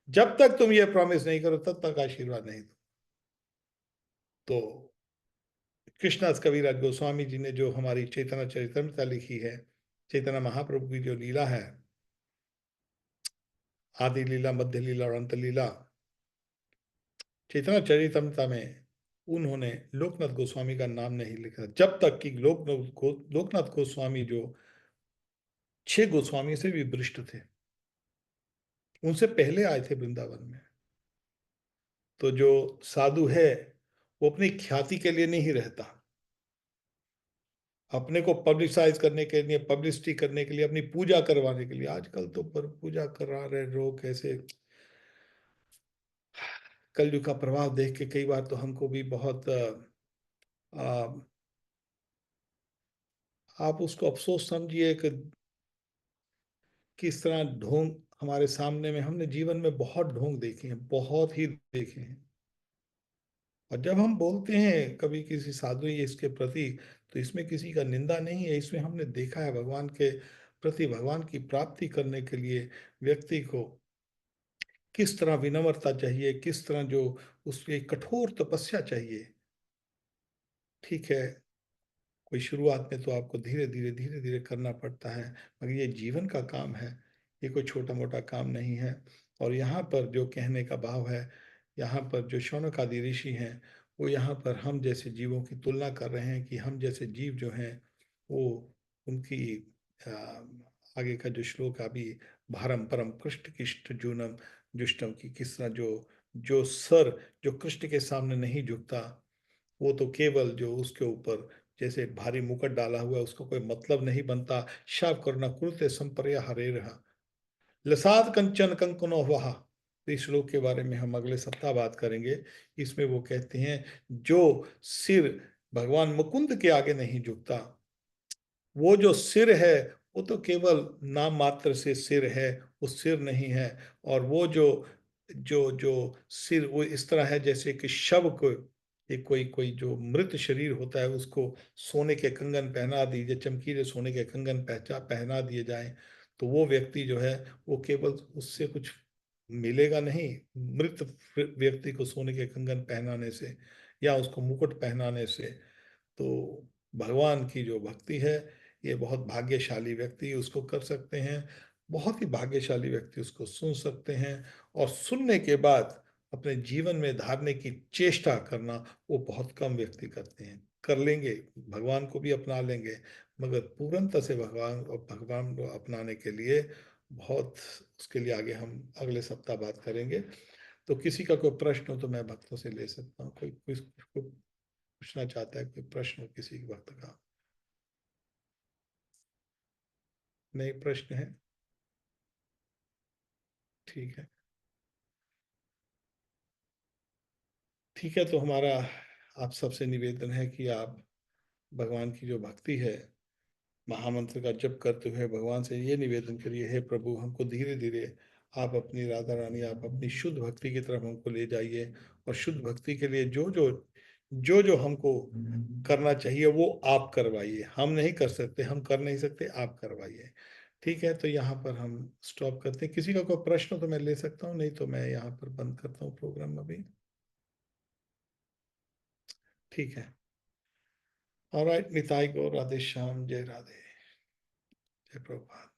जब तक तुम ये प्रॉमिस नहीं करो तब तक आशीर्वाद नहीं दो। तो कृष्णदास कविराज गोस्वामी जी ने जो हमारी चैतन्य चरितामृत लिखी है, चैतन्य महाप्रभु की जो लीला है, आदि लीला मध्य लीला और अंत लीला, चैतन्य चरितामृत में उन्होंने लोकनाथ गोस्वामी का नाम नहीं लिखा, जब तक कि लोकनाथ गोस्वामी जो 6 गोस्वामी से भी वरिष्ठ थे, उनसे पहले आए थे वृंदावन में। तो जो साधु है वो अपनी ख्याति के लिए नहीं रहता, अपने को पब्लिसाइज करने के लिए, पब्लिसिटी करने के लिए, अपनी पूजा करवाने के लिए। आजकल तो पर पूजा करा रहे लोग कैसे, कलयुग का प्रभाव देख के कई बार तो हमको भी बहुत आ, आप उसको अफसोस समझिए कि किस तरह ढोंग हमारे सामने में, हमने जीवन में बहुत ढोंग देखे हैं, बहुत ही देखे हैं। और जब हम बोलते हैं कभी किसी साधु या इसके प्रति, तो इसमें किसी का निंदा नहीं है, इसमें हमने देखा है भगवान के प्रति, भगवान की प्राप्ति करने के लिए व्यक्ति को किस तरह विनम्रता चाहिए, किस तरह जो उसकी कठोर तपस्या चाहिए। ठीक है, कोई शुरुआत में तो आपको धीरे धीरे करना पड़ता है, मगर ये जीवन का काम है, ये कोई छोटा मोटा काम नहीं है। और यहाँ पर जो कहने का भाव है, यहाँ पर जो शौनक आदि ऋषि हैं, वो यहाँ पर हम जैसे जीवों की तुलना कर रहे हैं कि हम जैसे जीव जो हैं वो उनकी आ, आगे का जो श्लोक अभी, भारम परम कृष्ण किष्ट जूनम जुष्टम की, किस तरह जो जो सर जो कृष्ण के सामने नहीं झुकता, वो तो केवल जो उसके ऊपर जैसे भारी मुकुट डाला हुआ है उसका कोई मतलब नहीं बनता। शाव करना कुरुते संपर्या हरे रहा, लसाद कंचन कंकनो वहा। तो इस श्लोक के बारे में हम अगले सप्ताह बात करेंगे। इसमें वो कहते हैं जो सिर भगवान मुकुंद के आगे नहीं झुकता, वो जो सिर है वो तो केवल नाम मात्र से सिर है, वो सिर नहीं है। और वो जो जो जो सिर वो इस तरह है जैसे कि शव को, एक कोई कोई जो मृत शरीर होता है उसको सोने के कंगन पहना दीजिए, चमकीले सोने के कंगन पहना दिए जाएं, तो वो व्यक्ति जो है वो केवल उससे कुछ मिलेगा नहीं। मृत व्यक्ति को सोने के कंगन पहनाने से या उसको मुकुट पहनाने से, तो भगवान की जो भक्ति है, ये बहुत भाग्यशाली व्यक्ति उसको कर सकते हैं, बहुत ही भाग्यशाली व्यक्ति उसको सुन सकते हैं। और सुनने के बाद अपने जीवन में धारने की चेष्टा करना वो बहुत कम व्यक्ति करते हैं। कर लेंगे, भगवान को भी अपना लेंगे, मगर पूर्णतः से भगवान को अपनाने के लिए बहुत, उसके लिए आगे हम अगले सप्ताह बात करेंगे। तो किसी का कोई प्रश्न हो तो मैं भक्तों से ले सकता हूँ, कोई पूछना चाहता है, कोई प्रश्न हो किसी वक्त का? नहीं प्रश्न है? ठीक है। ठीक है, तो हमारा आप सबसे निवेदन है कि आप भगवान की जो भक्ति है, महामंत्र का जप करते हुए भगवान से ये निवेदन करिए, हे प्रभु हमको धीरे धीरे आप अपनी राधा रानी, आप अपनी शुद्ध भक्ति की तरफ हमको ले जाइए। और शुद्ध भक्ति के लिए जो जो जो जो हमको करना चाहिए वो आप करवाइए, हम नहीं कर सकते, हम कर नहीं सकते, आप करवाइए। ठीक है, तो यहाँ पर हम स्टॉप करते हैं। किसी का कोई प्रश्न तो मैं ले सकता हूँ, नहीं तो मैं यहाँ पर बंद करता हूँ प्रोग्राम अभी। ठीक है। ऑलराइट, निताई गौर, राधे श्याम, जय राधे, जय प्रभुपाद।